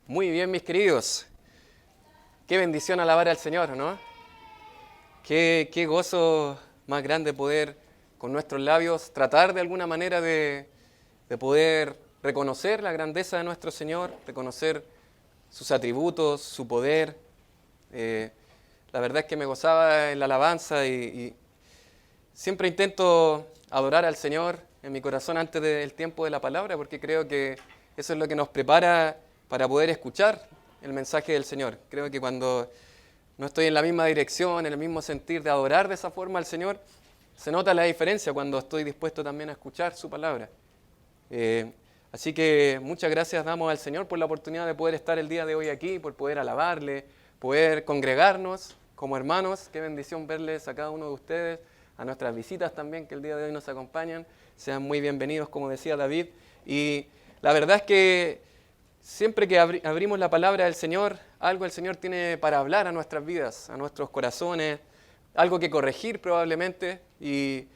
Muy bien, mis queridos. Qué bendición alabar al Señor, ¿no? Qué gozo más grande poder con nuestros labios tratar de alguna manera de poder reconocer la grandeza de nuestro Señor, reconocer sus atributos, su poder. Eh, la verdad es que me gozaba en la alabanza y siempre intento adorar al Señor en mi corazón antes del tiempo de la palabra, porque creo que eso es lo que nos prepara para poder escuchar el mensaje del Señor. Creo que cuando no estoy en la misma dirección, en el mismo sentir de adorar de esa forma al Señor, se nota la diferencia cuando estoy dispuesto también a escuchar su palabra. Así que muchas gracias damos al Señor por la oportunidad de poder estar el día de hoy aquí, por poder alabarle, poder congregarnos como hermanos. Qué bendición verles a cada uno de ustedes, a nuestras visitas también que el día de hoy nos acompañan. Sean muy bienvenidos, como decía David. Y la verdad es que siempre que abrimos la palabra del Señor, algo el Señor tiene para hablar a nuestras vidas, a nuestros corazones, algo que corregir probablemente. Y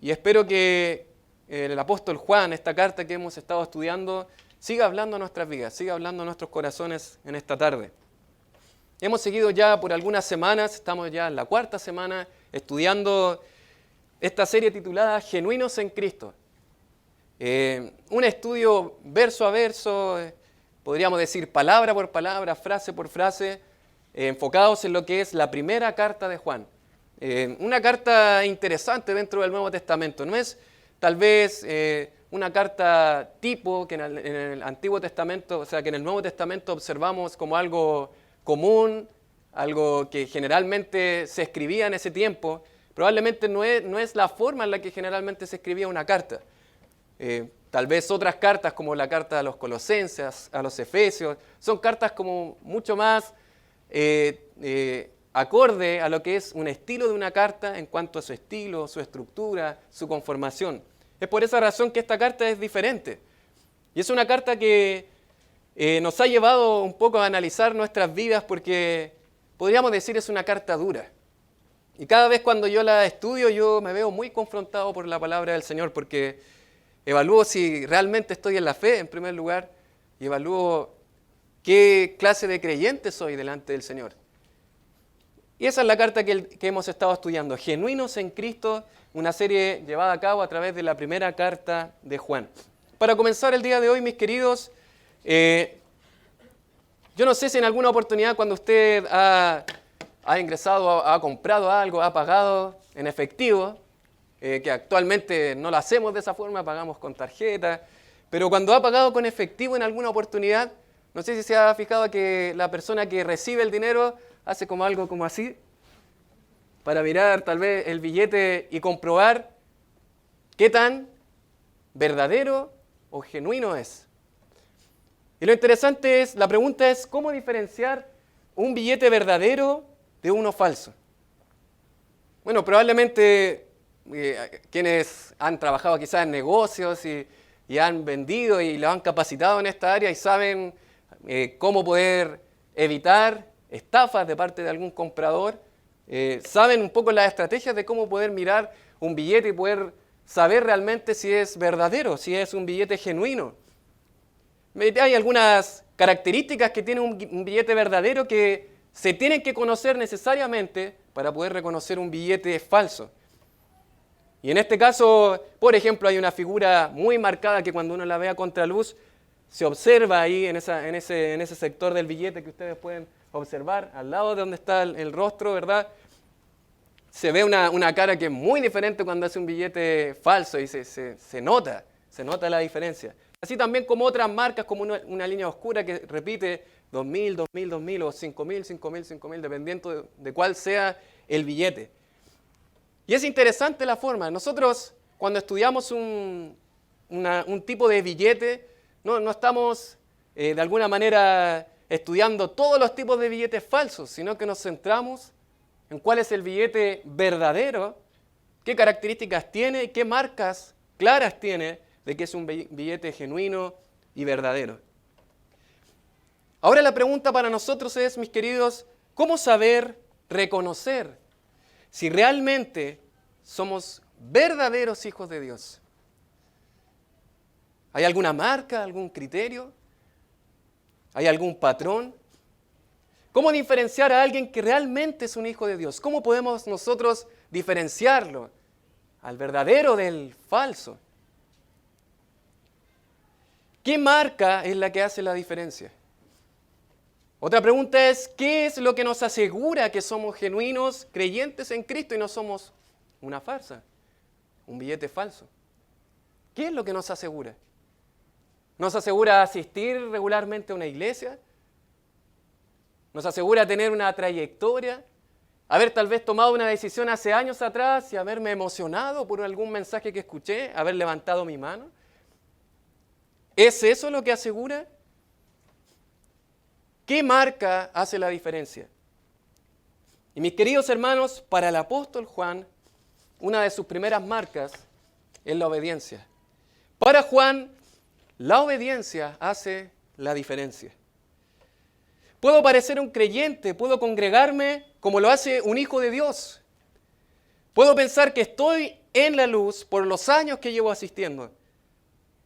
espero que el apóstol Juan, esta carta que hemos estado estudiando, siga hablando a nuestras vidas, siga hablando a nuestros corazones en esta tarde. Hemos seguido ya por algunas semanas, estamos ya en la cuarta semana, estudiando esta serie titulada Genuinos en Cristo. Un estudio verso a verso, podríamos decir palabra por palabra, frase por frase, enfocados en lo que es la primera carta de Juan. Una carta interesante dentro del Nuevo Testamento. No es tal vez una carta tipo que en el Antiguo Testamento, o sea, que en el Nuevo Testamento observamos como algo común, algo que generalmente se escribía en ese tiempo. Probablemente no es la forma en la que generalmente se escribía una carta. Tal vez otras cartas como la carta a los Colosenses, a los Efesios, son cartas como mucho más acorde a lo que es un estilo de una carta en cuanto a su estilo, su estructura, su conformación. Es por esa razón que esta carta es diferente. Y es una carta que nos ha llevado un poco a analizar nuestras vidas porque podríamos decir es una carta dura. Y cada vez cuando yo la estudio yo me veo muy confrontado por la palabra del Señor porque evalúo si realmente estoy en la fe en primer lugar y evalúo qué clase de creyente soy delante del Señor. Y esa es la carta que hemos estado estudiando, Genuinos en Cristo, una serie llevada a cabo a través de la primera carta de Juan. Para comenzar el día de hoy, mis queridos, yo no sé si en alguna oportunidad cuando usted ha ingresado, ha comprado algo, ha pagado en efectivo, que actualmente no lo hacemos de esa forma, pagamos con tarjeta, pero cuando ha pagado con efectivo en alguna oportunidad, no sé si se ha fijado que la persona que recibe el dinero hace como algo como así, para mirar tal vez el billete y comprobar qué tan verdadero o genuino es. Y lo interesante es, la pregunta es, ¿cómo diferenciar un billete verdadero de uno falso? Bueno, probablemente quienes han trabajado quizás en negocios y han vendido y lo han capacitado en esta área y saben cómo poder evitar estafas de parte de algún comprador, saben un poco las estrategias de cómo poder mirar un billete y poder saber realmente si es verdadero, si es un billete genuino. Hay algunas características que tiene un billete verdadero que se tienen que conocer necesariamente para poder reconocer un billete falso. Y en este caso, por ejemplo, hay una figura muy marcada que cuando uno la ve a contraluz, se observa ahí en ese sector del billete que ustedes pueden observar, al lado de donde está el rostro, ¿verdad? Se ve una cara que es muy diferente cuando es un billete falso y se nota la diferencia. Así también como otras marcas, como una línea oscura que repite 2.000, 2.000, 2.000 o 5.000, 5.000, 5.000, dependiendo de cuál sea el billete. Y es interesante la forma. Nosotros cuando estudiamos un tipo de billete, no estamos de alguna manera estudiando todos los tipos de billetes falsos, sino que nos centramos en cuál es el billete verdadero, qué características tiene y qué marcas claras tiene de que es un billete genuino y verdadero. Ahora la pregunta para nosotros es, mis queridos, ¿cómo saber reconocer si realmente somos verdaderos hijos de Dios? ¿Hay alguna marca, algún criterio? ¿Hay algún patrón? ¿Cómo diferenciar a alguien que realmente es un hijo de Dios? ¿Cómo podemos nosotros diferenciarlo al verdadero del falso? ¿Qué marca es la que hace la diferencia? Otra pregunta es, ¿qué es lo que nos asegura que somos genuinos creyentes en Cristo y no somos una farsa, un billete falso? ¿Qué es lo que nos asegura? ¿Nos asegura asistir regularmente a una iglesia? ¿Nos asegura tener una trayectoria? ¿Haber tal vez tomado una decisión hace años atrás y haberme emocionado por algún mensaje que escuché? ¿Haber levantado mi mano? ¿Es eso lo que asegura? ¿Qué marca hace la diferencia? Y mis queridos hermanos, para el apóstol Juan, una de sus primeras marcas es la obediencia. Para Juan, la obediencia hace la diferencia. Puedo parecer un creyente, puedo congregarme como lo hace un hijo de Dios. Puedo pensar que estoy en la luz por los años que llevo asistiendo.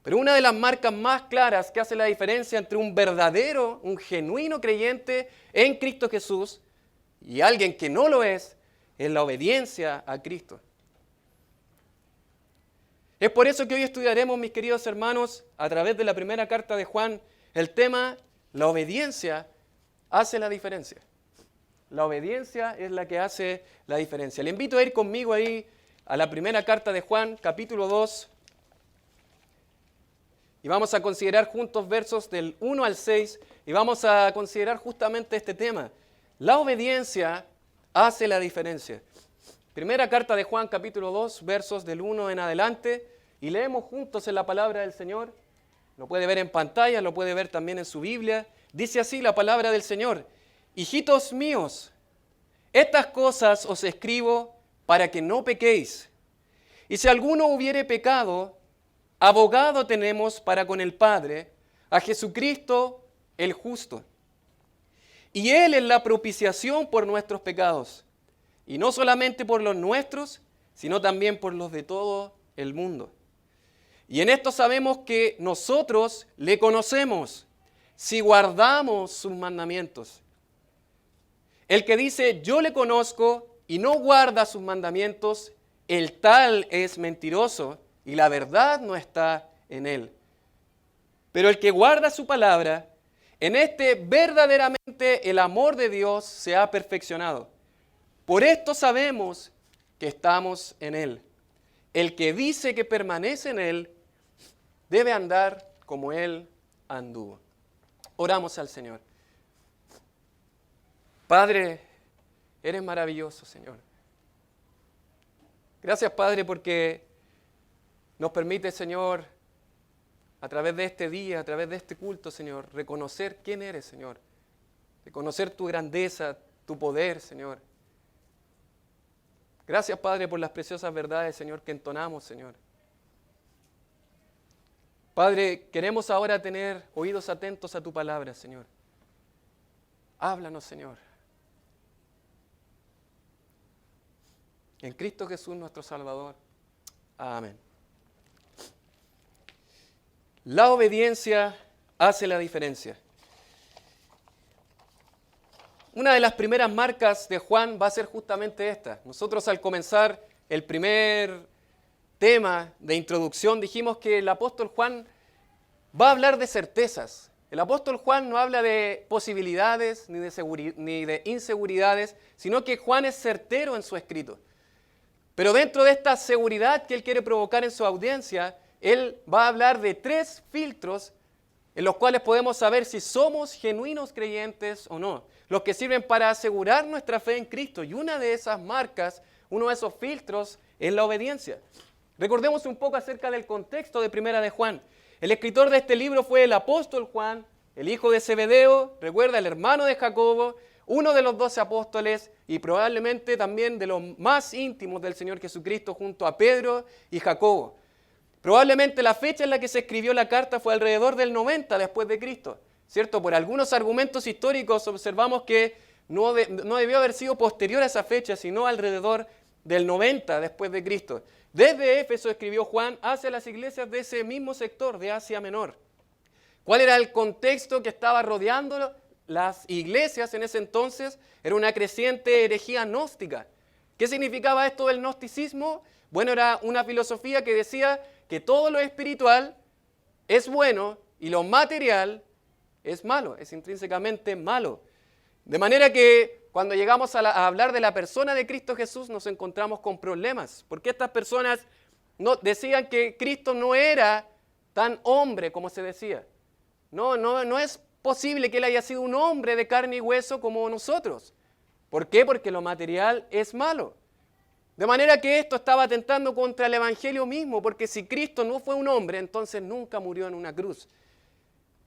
Pero una de las marcas más claras que hace la diferencia entre un verdadero, un genuino creyente en Cristo Jesús y alguien que no lo es la obediencia a Cristo. Es por eso que hoy estudiaremos, mis queridos hermanos, a través de la primera carta de Juan, el tema, la obediencia hace la diferencia. La obediencia es la que hace la diferencia. Le invito a ir conmigo ahí a la primera carta de Juan, capítulo 2, y vamos a considerar juntos versos del 1 al 6, y vamos a considerar justamente este tema. La obediencia hace la diferencia. Primera carta de Juan, capítulo 2, versos del 1 en adelante, y leemos juntos en la palabra del Señor. Lo puede ver en pantalla, lo puede ver también en su Biblia. Dice así la palabra del Señor: hijitos míos, estas cosas os escribo para que no pequéis. Y si alguno hubiere pecado, abogado tenemos para con el Padre, a Jesucristo el justo. Y Él es la propiciación por nuestros pecados, y no solamente por los nuestros, sino también por los de todo el mundo. Y en esto sabemos que nosotros le conocemos, si guardamos sus mandamientos. El que dice, yo le conozco, y no guarda sus mandamientos, el tal es mentiroso, y la verdad no está en él. Pero el que guarda su palabra, en este verdaderamente el amor de Dios se ha perfeccionado. Por esto sabemos que estamos en él. El que dice que permanece en él, debe andar como él anduvo. Oramos al Señor. Padre, eres maravilloso, Señor. Gracias, Padre, porque nos permite, Señor, a través de este día, a través de este culto, Señor, reconocer quién eres, Señor. Reconocer tu grandeza, tu poder, Señor. Gracias, Padre, por las preciosas verdades, Señor, que entonamos, Señor. Padre, queremos ahora tener oídos atentos a tu palabra, Señor. Háblanos, Señor. En Cristo Jesús, nuestro Salvador. Amén. La obediencia hace la diferencia. Una de las primeras marcas de Juan va a ser justamente esta. Nosotros al comenzar el primer tema de introducción dijimos que el apóstol Juan va a hablar de certezas. El apóstol Juan no habla de posibilidades ni de inseguridades, sino que Juan es certero en su escrito. Pero dentro de esta seguridad que él quiere provocar en su audiencia, él va a hablar de 3 filtros en los cuales podemos saber si somos genuinos creyentes o no, los que sirven para asegurar nuestra fe en Cristo. Y una de esas marcas, uno de esos filtros, es la obediencia. Recordemos un poco acerca del contexto de Primera de Juan. El escritor de este libro fue el apóstol Juan, el hijo de Zebedeo, recuerda, el hermano de Jacobo, uno de los 12 apóstoles y probablemente también de los más íntimos del Señor Jesucristo junto a Pedro y Jacobo. Probablemente la fecha en la que se escribió la carta fue alrededor del 90 después de Cristo, ¿cierto? Por algunos argumentos históricos observamos que no debió haber sido posterior a esa fecha, sino alrededor del 90 después de Cristo. Desde Éfeso escribió Juan hacia las iglesias de ese mismo sector de Asia Menor. ¿Cuál era el contexto que estaba rodeando las iglesias en ese entonces? Era una creciente herejía gnóstica. ¿Qué significaba esto del gnosticismo? Bueno, era una filosofía que decía que todo lo espiritual es bueno y lo material es malo, es intrínsecamente malo. De manera que cuando llegamos a hablar de la persona de Cristo Jesús nos encontramos con problemas, porque estas personas decían que Cristo no era tan hombre como se decía. No es posible que Él haya sido un hombre de carne y hueso como nosotros. ¿Por qué? Porque lo material es malo. De manera que esto estaba atentando contra el Evangelio mismo, porque si Cristo no fue un hombre, entonces nunca murió en una cruz.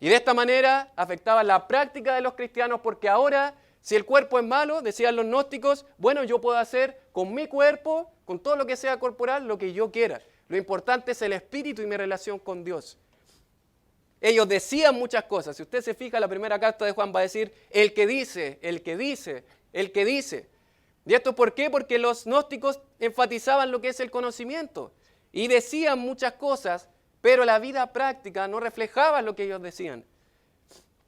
Y de esta manera afectaba la práctica de los cristianos, porque ahora, si el cuerpo es malo, decían los gnósticos, bueno, yo puedo hacer con mi cuerpo, con todo lo que sea corporal, lo que yo quiera. Lo importante es el espíritu y mi relación con Dios. Ellos decían muchas cosas. Si usted se fija, la primera carta de Juan va a decir, el que dice, el que dice, el que dice. ¿Y esto por qué? Porque los gnósticos enfatizaban lo que es el conocimiento y decían muchas cosas, pero la vida práctica no reflejaba lo que ellos decían.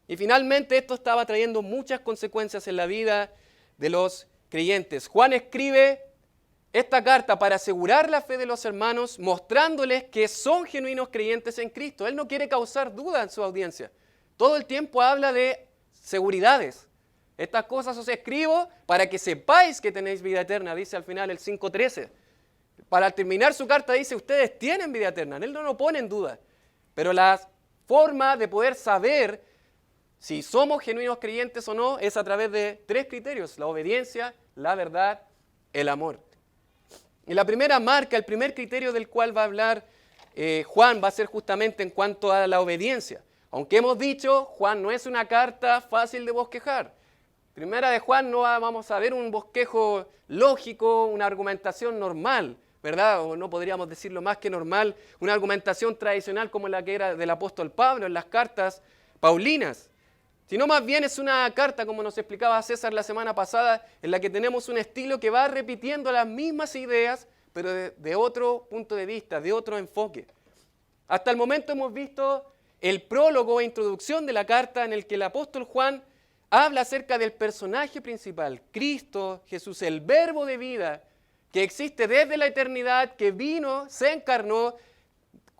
Y finalmente esto estaba trayendo muchas consecuencias en la vida de los creyentes. Juan escribe esta carta para asegurar la fe de los hermanos, mostrándoles que son genuinos creyentes en Cristo. Él no quiere causar duda en su audiencia. Todo el tiempo habla de seguridades. Estas cosas os escribo para que sepáis que tenéis vida eterna, dice al final el 5:13. Para terminar su carta dice, ustedes tienen vida eterna. Él no lo pone en duda. Pero la forma de poder saber si somos genuinos creyentes o no es a través de 3 criterios: la obediencia, la verdad, el amor. Y la primera marca, el primer criterio del cual va a hablar Juan va a ser justamente en cuanto a la obediencia. Aunque hemos dicho, Juan no es una carta fácil de bosquejar. Primera de Juan no vamos a ver un bosquejo lógico, una argumentación normal, ¿verdad? O no podríamos decirlo más que normal, una argumentación tradicional como la que era del apóstol Pablo en las cartas paulinas. Sino más bien es una carta, como nos explicaba César la semana pasada, en la que tenemos un estilo que va repitiendo las mismas ideas, pero de otro punto de vista, de otro enfoque. Hasta el momento hemos visto el prólogo e introducción de la carta en el que el apóstol Juan habla acerca del personaje principal, Cristo Jesús, el verbo de vida, que existe desde la eternidad, que vino, se encarnó,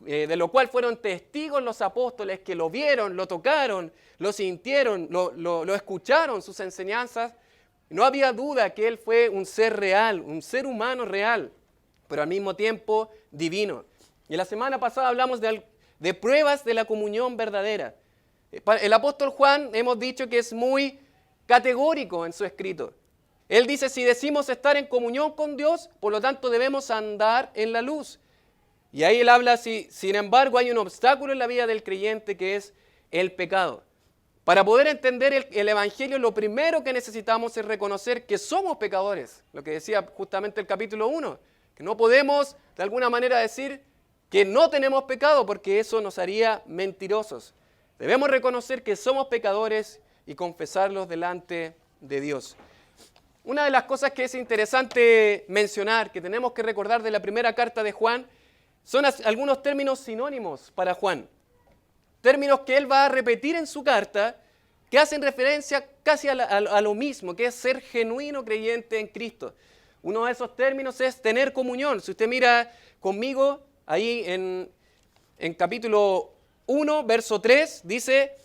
de lo cual fueron testigos los apóstoles que lo vieron, lo tocaron, lo sintieron, lo escucharon, sus enseñanzas. No había duda que Él fue un ser real, un ser humano real, pero al mismo tiempo divino. Y la semana pasada hablamos de pruebas de la comunión verdadera. El apóstol Juan hemos dicho que es muy categórico en su escrito. Él dice, si decimos estar en comunión con Dios, por lo tanto debemos andar en la luz. Y ahí él habla, sin embargo, hay un obstáculo en la vida del creyente que es el pecado. Para poder entender el Evangelio, lo primero que necesitamos es reconocer que somos pecadores. Lo que decía justamente el capítulo 1, que no podemos de alguna manera decir que no tenemos pecado, porque eso nos haría mentirosos. Debemos reconocer que somos pecadores y confesarlos delante de Dios. Una de las cosas que es interesante mencionar, que tenemos que recordar de la primera carta de Juan, son algunos términos sinónimos para Juan. Términos que él va a repetir en su carta, que hacen referencia casi a lo mismo, que es ser genuino creyente en Cristo. Uno de esos términos es tener comunión. Si usted mira conmigo, ahí en capítulo 1, verso 3, dice,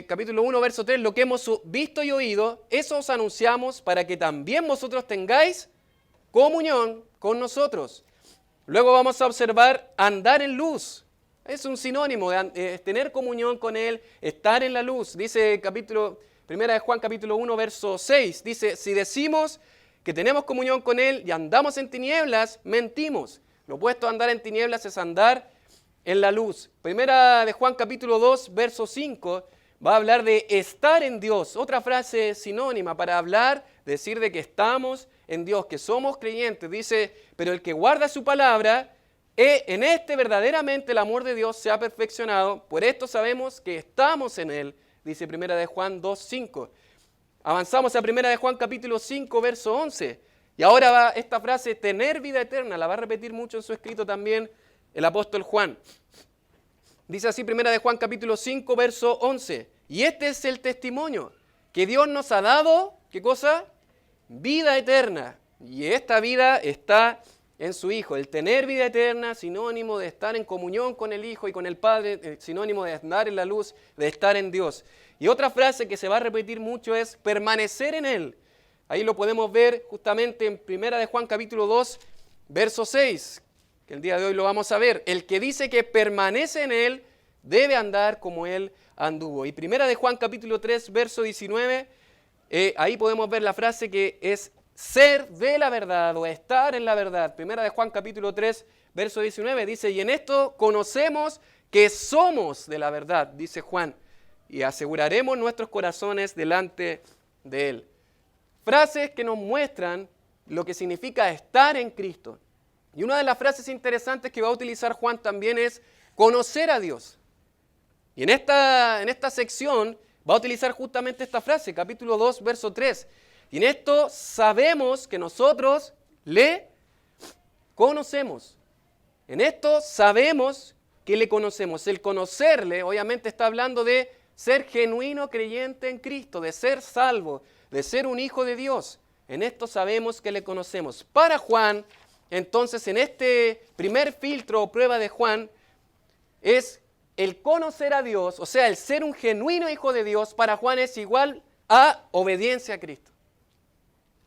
capítulo 1, verso 3, lo que hemos visto y oído, eso os anunciamos para que también vosotros tengáis comunión con nosotros. Luego vamos a observar andar en luz. Es un sinónimo de tener comunión con Él, estar en la luz. Dice primera de Juan capítulo 1, verso 6, dice, si decimos que tenemos comunión con Él y andamos en tinieblas, mentimos. Lo opuesto a andar en tinieblas es andar en la luz. Primera de Juan capítulo 2, verso 5, va a hablar de estar en Dios. Otra frase sinónima para hablar, decir de que estamos en Dios, que somos creyentes. Dice, pero el que guarda su palabra, en este verdaderamente el amor de Dios se ha perfeccionado. Por esto sabemos que estamos en Él, dice primera de Juan 2, 5. Avanzamos a primera de Juan capítulo 5, verso 11. Y ahora va esta frase, tener vida eterna, la va a repetir mucho en su escrito también el apóstol Juan. Dice así 1 de Juan capítulo 5, verso 11. Y este es el testimonio, que Dios nos ha dado, ¿qué cosa? Vida eterna. Y esta vida está en su Hijo. El tener vida eterna, sinónimo de estar en comunión con el Hijo y con el Padre, sinónimo de andar en la luz, de estar en Dios. Y otra frase que se va a repetir mucho es permanecer en Él. Ahí lo podemos ver justamente en 1 de Juan capítulo 2, verso 6, que el día de hoy lo vamos a ver. El que dice que permanece en Él debe andar como Él anduvo. Y 1 de Juan capítulo 3, verso 19, ahí podemos ver la frase que es ser de la verdad o estar en la verdad. 1 de Juan capítulo 3, verso 19 dice, y en esto conocemos que somos de la verdad, dice Juan, y aseguraremos nuestros corazones delante de Él. Frases que nos muestran lo que significa estar en Cristo. Y una de las frases interesantes que va a utilizar Juan también es conocer a Dios. Y en esta sección va a utilizar justamente esta frase, capítulo 2, verso 3. Y en esto sabemos que nosotros le conocemos. En esto sabemos que le conocemos. El conocerle, obviamente está hablando de ser genuino creyente en Cristo, de ser salvo, de ser un hijo de Dios. En esto sabemos que le conocemos. Para Juan, entonces, en este primer filtro o prueba de Juan, es el conocer a Dios, o sea, el ser un genuino hijo de Dios, para Juan es igual a obediencia a Cristo.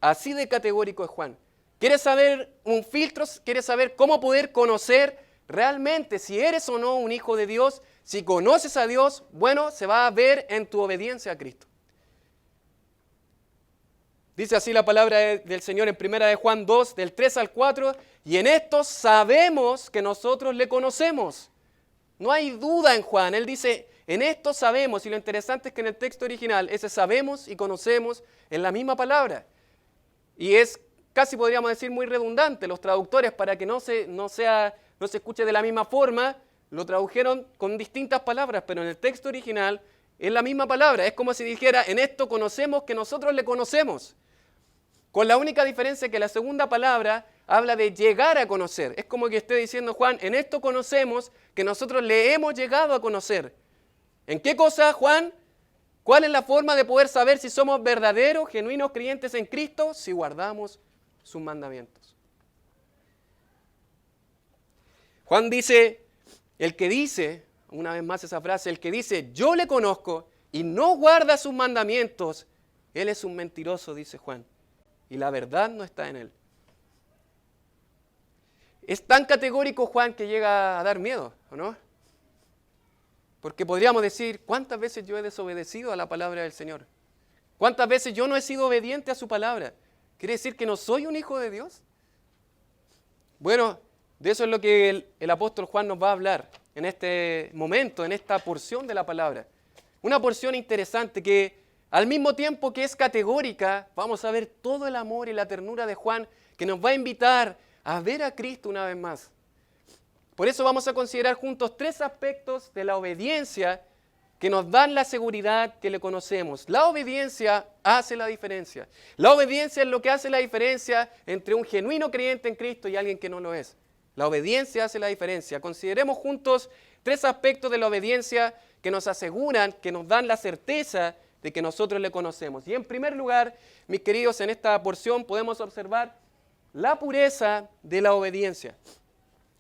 Así de categórico es Juan. ¿Quieres saber un filtro? ¿Quieres saber cómo poder conocer realmente si eres o no un hijo de Dios? Si conoces a Dios, bueno, se va a ver en tu obediencia a Cristo. Dice así la palabra del Señor en 1 de Juan 2, del 3 al 4, y en esto sabemos que nosotros le conocemos. No hay duda en Juan, él dice, en esto sabemos, y lo interesante es que en el texto original, ese sabemos y conocemos en la misma palabra. Y es casi podríamos decir muy redundante, los traductores para que no se escuche de la misma forma, lo tradujeron con distintas palabras, pero en el texto original es la misma palabra, es como si dijera, en esto conocemos que nosotros le conocemos. Con la única diferencia que la segunda palabra habla de llegar a conocer. Es como que esté diciendo Juan, en esto conocemos que nosotros le hemos llegado a conocer. ¿En qué cosa, Juan? ¿Cuál es la forma de poder saber si somos verdaderos, genuinos creyentes en Cristo? Si guardamos sus mandamientos. Juan dice, el que dice, una vez más esa frase, el que dice, yo le conozco y no guarda sus mandamientos, él es un mentiroso, dice Juan. Y la verdad no está en él. Es tan categórico Juan que llega a dar miedo, ¿o no? Porque podríamos decir, ¿cuántas veces yo he desobedecido a la palabra del Señor? ¿Cuántas veces yo no he sido obediente a su palabra? ¿Quiere decir que no soy un hijo de Dios? Bueno, de eso es lo que el apóstol Juan nos va a hablar en este momento, en esta porción de la palabra. Una porción interesante que al mismo tiempo que es categórica, vamos a ver todo el amor y la ternura de Juan que nos va a invitar a ver a Cristo una vez más. Por eso vamos a considerar juntos 3 aspectos de la obediencia que nos dan la seguridad que le conocemos. La obediencia hace la diferencia. La obediencia es lo que hace la diferencia entre un genuino creyente en Cristo y alguien que no lo es. La obediencia hace la diferencia. Consideremos juntos 3 aspectos de la obediencia que nos aseguran, que nos dan la certeza de que nosotros le conocemos. Y en primer lugar, mis queridos, en esta porción podemos observar la pureza de la obediencia.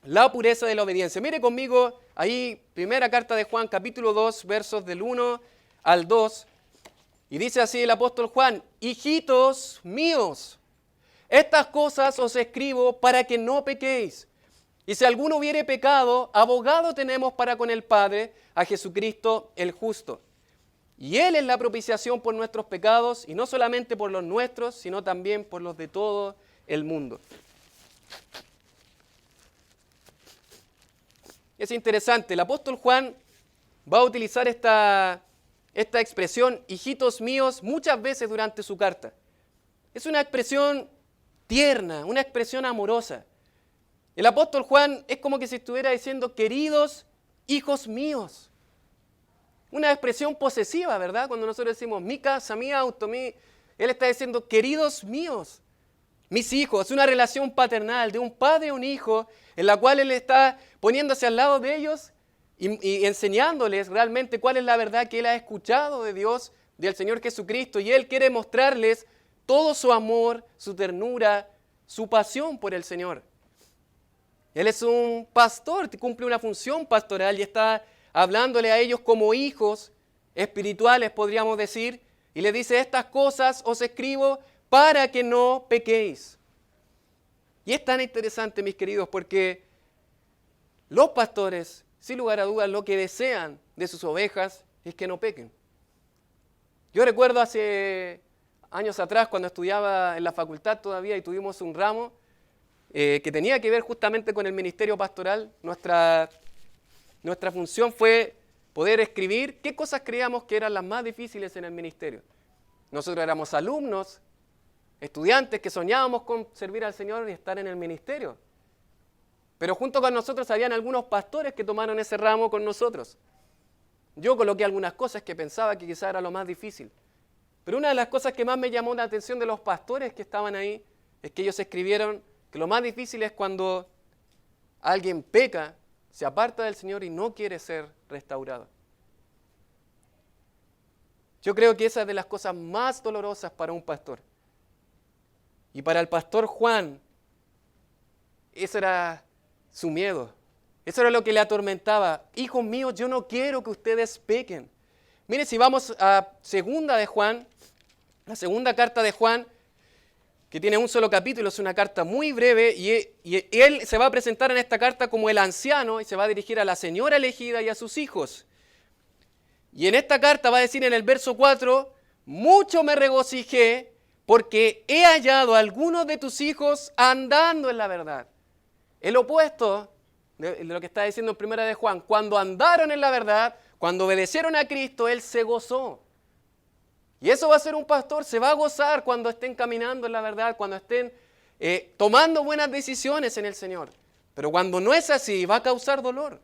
La pureza de la obediencia. Mire conmigo ahí, primera carta de Juan, capítulo 2, versos del 1 al 2. Y dice así el apóstol Juan, hijitos míos, estas cosas os escribo para que no pequéis. Y si alguno hubiere pecado, abogado tenemos para con el Padre, a Jesucristo el justo. Y Él es la propiciación por nuestros pecados, y no solamente por los nuestros, sino también por los de todo el mundo. Es interesante, el apóstol Juan va a utilizar esta expresión, hijitos míos, muchas veces durante su carta. Es una expresión tierna, una expresión amorosa. El apóstol Juan es como que si estuviera diciendo, queridos hijos míos. Una expresión posesiva, ¿verdad? Cuando nosotros decimos, mi casa, mi auto, él está diciendo, queridos míos, mis hijos. Es una relación paternal de un padre a un hijo en la cual él está poniéndose al lado de ellos y enseñándoles realmente cuál es la verdad que Él ha escuchado de Dios, del Señor Jesucristo, y Él quiere mostrarles todo su amor, su ternura, su pasión por el Señor. Él es un pastor, cumple una función pastoral y está hablándole a ellos como hijos espirituales, podríamos decir, y le dice: estas cosas os escribo para que no pequéis. Y es tan interesante, mis queridos, porque los pastores, sin lugar a dudas, lo que desean de sus ovejas es que no pequen. Yo recuerdo hace años atrás, cuando estudiaba en la facultad todavía y tuvimos un ramo que tenía que ver justamente con el ministerio pastoral. Nuestra función fue poder escribir qué cosas creíamos que eran las más difíciles en el ministerio. Nosotros éramos alumnos, estudiantes que soñábamos con servir al Señor y estar en el ministerio. Pero junto con nosotros habían algunos pastores que tomaron ese ramo con nosotros. Yo coloqué algunas cosas que pensaba que quizá era lo más difícil. Pero una de las cosas que más me llamó la atención de los pastores que estaban ahí es que ellos escribieron que lo más difícil es cuando alguien peca, se aparta del Señor y no quiere ser restaurado. Yo creo que esa es de las cosas más dolorosas para un pastor. Y para el pastor Juan, ese era su miedo. Eso era lo que le atormentaba. Hijos míos, yo no quiero que ustedes pequen. Miren, si vamos a segunda de Juan, la segunda carta de Juan, que tiene un solo capítulo, es una carta muy breve, y él se va a presentar en esta carta como el anciano y se va a dirigir a la señora elegida y a sus hijos. Y en esta carta va a decir en el verso 4, mucho me regocijé porque he hallado a algunos de tus hijos andando en la verdad. El opuesto de lo que está diciendo en primera de Juan, cuando andaron en la verdad, cuando obedecieron a Cristo, Él se gozó. Y eso va a ser un pastor, se va a gozar cuando estén caminando en la verdad, cuando estén tomando buenas decisiones en el Señor. Pero cuando no es así, va a causar dolor.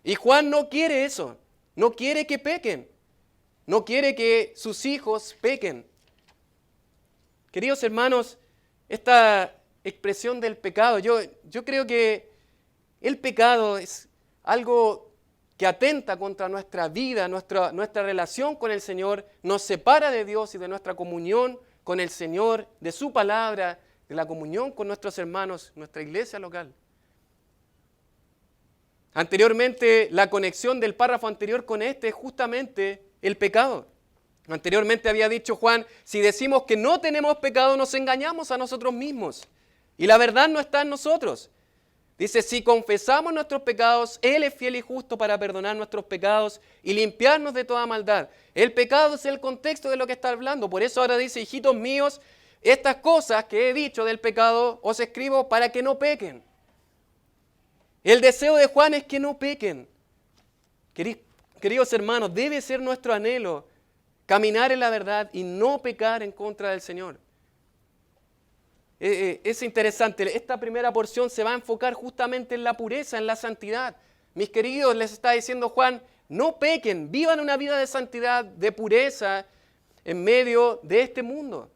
Y Juan no quiere eso, no quiere que pequen, no quiere que sus hijos pequen. Queridos hermanos, esta expresión del pecado, yo creo que el pecado es algo que atenta contra nuestra vida, nuestra relación con el Señor, nos separa de Dios y de nuestra comunión con el Señor, de su palabra, de la comunión con nuestros hermanos, nuestra iglesia local. Anteriormente, la conexión del párrafo anterior con este es justamente el pecado. Anteriormente había dicho Juan, si decimos que no tenemos pecado, nos engañamos a nosotros mismos. Y la verdad no está en nosotros. Dice, si confesamos nuestros pecados, Él es fiel y justo para perdonar nuestros pecados y limpiarnos de toda maldad. El pecado es el contexto de lo que está hablando. Por eso ahora dice, hijitos míos, estas cosas que he dicho del pecado os escribo para que no pequen. El deseo de Juan es que no pequen. Queridos hermanos, debe ser nuestro anhelo caminar en la verdad y no pecar en contra del Señor. Es interesante, esta primera porción se va a enfocar justamente en la pureza, en la santidad. Mis queridos, les está diciendo Juan, no pequen, vivan una vida de santidad, de pureza en medio de este mundo.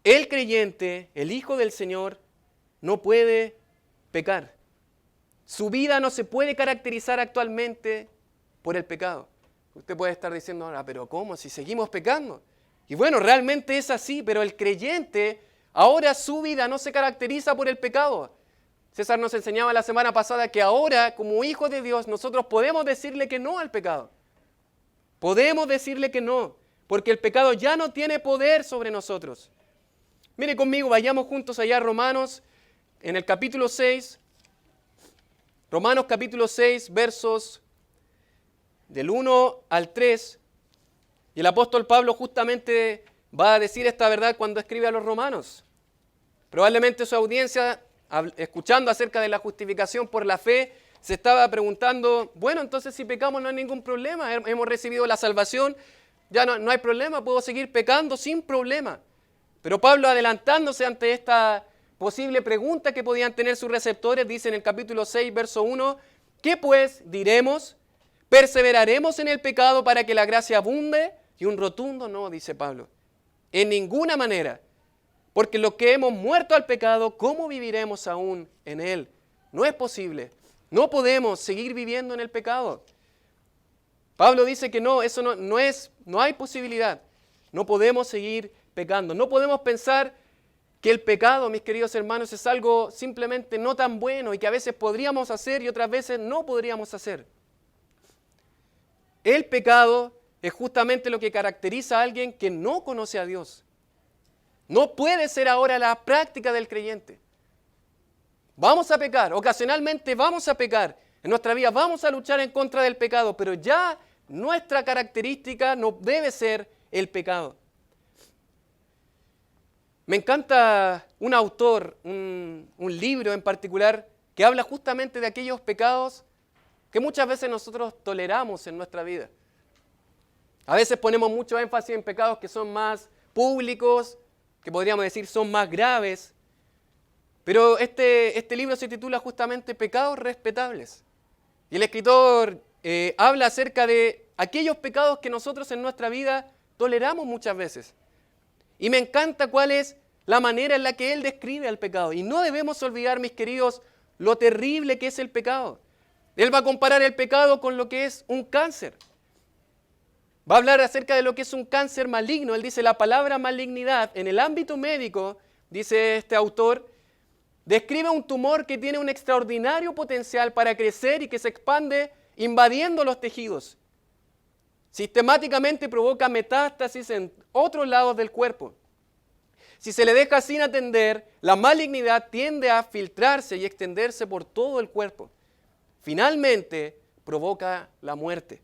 El creyente, el Hijo del Señor, no puede pecar. Su vida no se puede caracterizar actualmente por el pecado. Usted puede estar diciendo ahora, pero ¿cómo? Si seguimos pecando. Y bueno, realmente es así, pero el creyente, ahora su vida no se caracteriza por el pecado. César nos enseñaba la semana pasada que ahora, como hijos de Dios, nosotros podemos decirle que no al pecado. Podemos decirle que no, porque el pecado ya no tiene poder sobre nosotros. Mire conmigo, vayamos juntos allá a Romanos, en el capítulo 6. Romanos capítulo 6, versos del 1 al 3. Y el apóstol Pablo justamente va a decir esta verdad cuando escribe a los romanos. Probablemente su audiencia, escuchando acerca de la justificación por la fe, se estaba preguntando, bueno, entonces si pecamos no hay ningún problema, hemos recibido la salvación, ya no hay problema, puedo seguir pecando sin problema. Pero Pablo, adelantándose ante esta posible pregunta que podían tener sus receptores, dice en el capítulo 6, verso 1, ¿qué pues diremos? ¿Perseveraremos en el pecado para que la gracia abunde? Y un rotundo no, dice Pablo. En ninguna manera. Porque los que hemos muerto al pecado, ¿cómo viviremos aún en él? No es posible. No podemos seguir viviendo en el pecado. Pablo dice que no, eso no hay posibilidad. No podemos seguir pecando. No podemos pensar que el pecado, mis queridos hermanos, es algo simplemente no tan bueno y que a veces podríamos hacer y otras veces no podríamos hacer. El pecado es justamente lo que caracteriza a alguien que no conoce a Dios. No puede ser ahora la práctica del creyente. Vamos a pecar, ocasionalmente vamos a pecar. En nuestra vida vamos a luchar en contra del pecado, pero ya nuestra característica no debe ser el pecado. Me encanta un autor, un libro en particular, que habla justamente de aquellos pecados que muchas veces nosotros toleramos en nuestra vida. A veces ponemos mucho énfasis en pecados que son más públicos, que podríamos decir son más graves, pero este libro se titula justamente Pecados Respetables. Y el escritor habla acerca de aquellos pecados que nosotros en nuestra vida toleramos muchas veces. Y me encanta cuál es la manera en la que él describe al pecado. Y no debemos olvidar, mis queridos, lo terrible que es el pecado. Él va a comparar el pecado con lo que es un cáncer. Va a hablar acerca de lo que es un cáncer maligno. Él dice la palabra malignidad en el ámbito médico, dice este autor, describe un tumor que tiene un extraordinario potencial para crecer y que se expande invadiendo los tejidos. Sistemáticamente provoca metástasis en otros lados del cuerpo. Si se le deja sin atender, la malignidad tiende a filtrarse y extenderse por todo el cuerpo. Finalmente, provoca la muerte.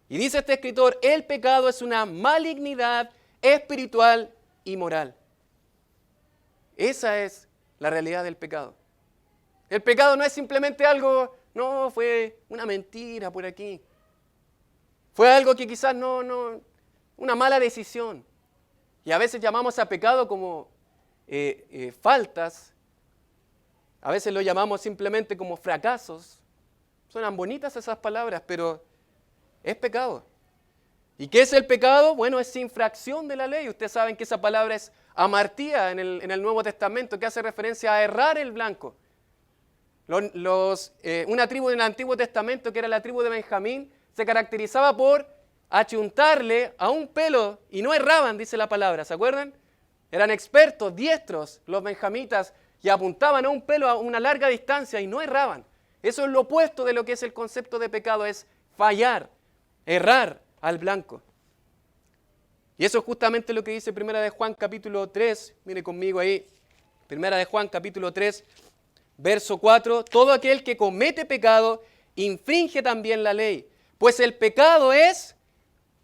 Y dice este escritor, el pecado es una malignidad espiritual y moral. Esa es la realidad del pecado. El pecado no es simplemente algo, no, fue una mentira por aquí. Fue algo que quizás una mala decisión. Y a veces llamamos a pecado como faltas. A veces lo llamamos simplemente como fracasos. Suenan bonitas esas palabras, pero es pecado. ¿Y qué es el pecado? Bueno, es infracción de la ley. Ustedes saben que esa palabra es amartía en el Nuevo Testamento, que hace referencia a errar el blanco. Una tribu del Antiguo Testamento, que era la tribu de Benjamín, se caracterizaba por achuntarle a un pelo y no erraban, dice la palabra, ¿se acuerdan? Eran expertos, diestros, los benjamitas, y apuntaban a un pelo a una larga distancia y no erraban. Eso es lo opuesto de lo que es el concepto de pecado, es fallar, errar al blanco. Y eso es justamente lo que dice Primera de Juan capítulo 3, mire conmigo ahí, Primera de Juan capítulo 3, verso 4, todo aquel que comete pecado infringe también la ley, pues el pecado es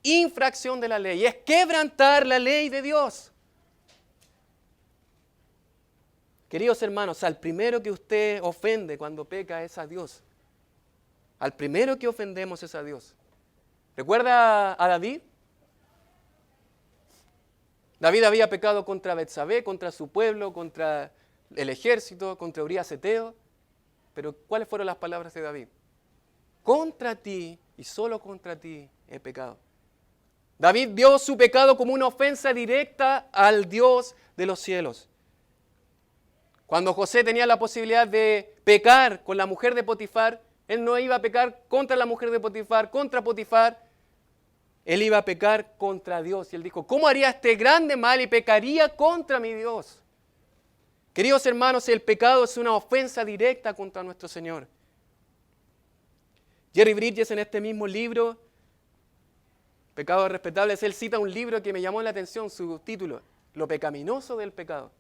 infracción de la ley, es quebrantar la ley de Dios. Queridos hermanos, al primero que usted ofende cuando peca es a Dios. Al primero que ofendemos es a Dios. ¿Recuerda a David? David había pecado contra Betsabé, contra su pueblo, contra el ejército, contra Urías Eteo. Pero ¿cuáles fueron las palabras de David? Contra ti y solo contra ti he pecado. David vio su pecado como una ofensa directa al Dios de los cielos. Cuando José tenía la posibilidad de pecar con la mujer de Potifar, él no iba a pecar contra la mujer de Potifar, contra Potifar, él iba a pecar contra Dios. Y él dijo, ¿cómo haría este grande mal y pecaría contra mi Dios? Queridos hermanos, el pecado es una ofensa directa contra nuestro Señor. Jerry Bridges en este mismo libro, Pecados Respetables, él cita un libro que me llamó la atención, su título, Lo pecaminoso del pecado.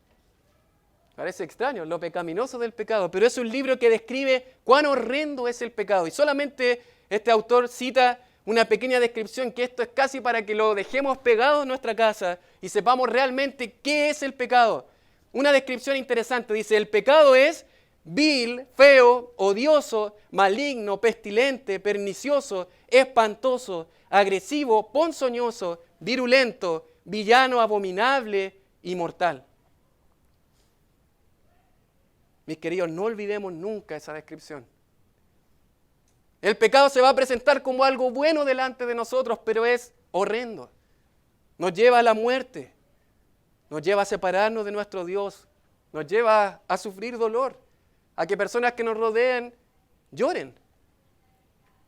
Parece extraño, lo pecaminoso del pecado, pero es un libro que describe cuán horrendo es el pecado. Y solamente este autor cita una pequeña descripción, que esto es casi para que lo dejemos pegado en nuestra casa y sepamos realmente qué es el pecado. Una descripción interesante, dice, el pecado es vil, feo, odioso, maligno, pestilente, pernicioso, espantoso, agresivo, ponzoñoso, virulento, villano, abominable y mortal. Mis queridos, no olvidemos nunca esa descripción. El pecado se va a presentar como algo bueno delante de nosotros, pero es horrendo. Nos lleva a la muerte, nos lleva a separarnos de nuestro Dios, nos lleva a sufrir dolor, a que personas que nos rodean lloren,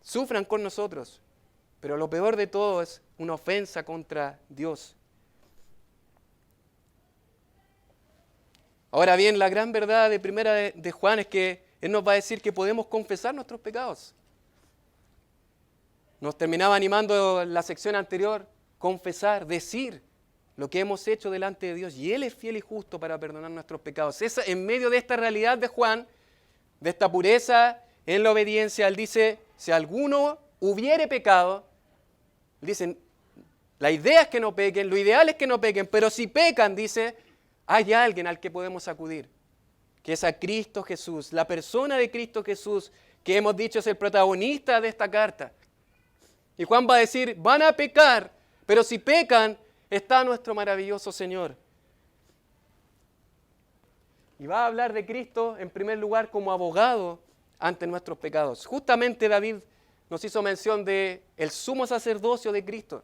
sufran con nosotros. Pero lo peor de todo es una ofensa contra Dios. Ahora bien, la gran verdad de primera de Juan es que Él nos va a decir que podemos confesar nuestros pecados. Nos terminaba animando en la sección anterior, confesar, decir lo que hemos hecho delante de Dios. Y Él es fiel y justo para perdonar nuestros pecados. En medio de esta realidad de Juan, de esta pureza en la obediencia, Él dice, si alguno hubiere pecado, dicen, la idea es que no pequen, lo ideal es que no pequen, pero si pecan, dice, hay alguien al que podemos acudir, que es a Cristo Jesús, la persona de Cristo Jesús, que hemos dicho es el protagonista de esta carta. Y Juan va a decir, van a pecar, pero si pecan, está nuestro maravilloso Señor. Y va a hablar de Cristo en primer lugar como abogado ante nuestros pecados. Justamente David nos hizo mención de el sumo sacerdocio de Cristo.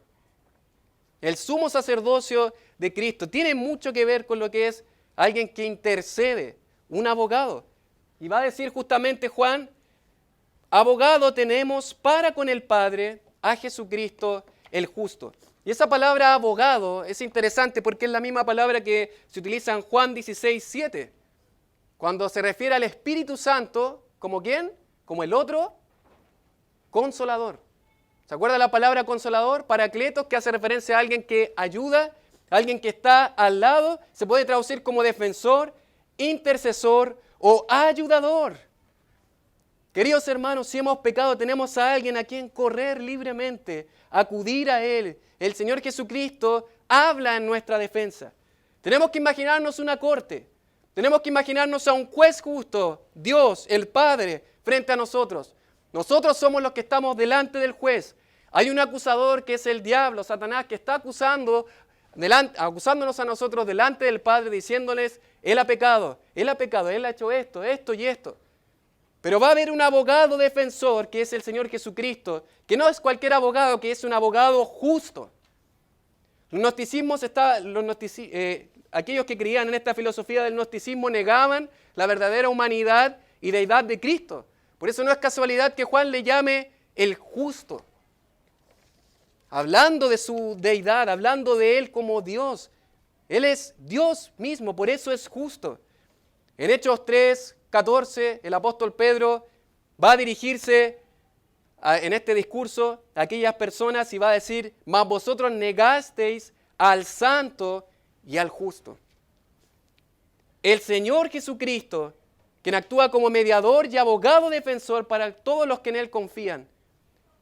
El sumo sacerdocio de Cristo tiene mucho que ver con lo que es alguien que intercede, un abogado. Y va a decir justamente Juan, abogado tenemos para con el Padre a Jesucristo el justo. Y esa palabra abogado es interesante porque es la misma palabra que se utiliza en Juan 16:7, cuando se refiere al Espíritu Santo, ¿como quién? Como el otro consolador. ¿Se acuerda la palabra consolador? Paracletos, que hace referencia a alguien que ayuda, a alguien que está al lado. Se puede traducir como defensor, intercesor o ayudador. Queridos hermanos, si hemos pecado, tenemos a alguien a quien correr libremente, acudir a Él. El Señor Jesucristo habla en nuestra defensa. Tenemos que imaginarnos una corte. Tenemos que imaginarnos a un juez justo, Dios, el Padre, frente a nosotros. Nosotros somos los que estamos delante del juez. Hay un acusador que es el diablo, Satanás, que está acusándonos a nosotros delante del Padre, diciéndoles, Él ha pecado, Él ha hecho esto y esto. Pero va a haber un abogado defensor, que es el Señor Jesucristo, que no es cualquier abogado, que es un abogado justo. Aquellos que creían en esta filosofía del gnosticismo negaban la verdadera humanidad y deidad de Cristo. Por eso no es casualidad que Juan le llame el justo. Hablando de su deidad, hablando de Él como Dios. Él es Dios mismo, por eso es justo. En Hechos 3:14, el apóstol Pedro va a dirigirse en este discurso a aquellas personas y va a decir, mas vosotros negasteis al santo y al justo. El Señor Jesucristo, quien actúa como mediador y abogado defensor para todos los que en Él confían.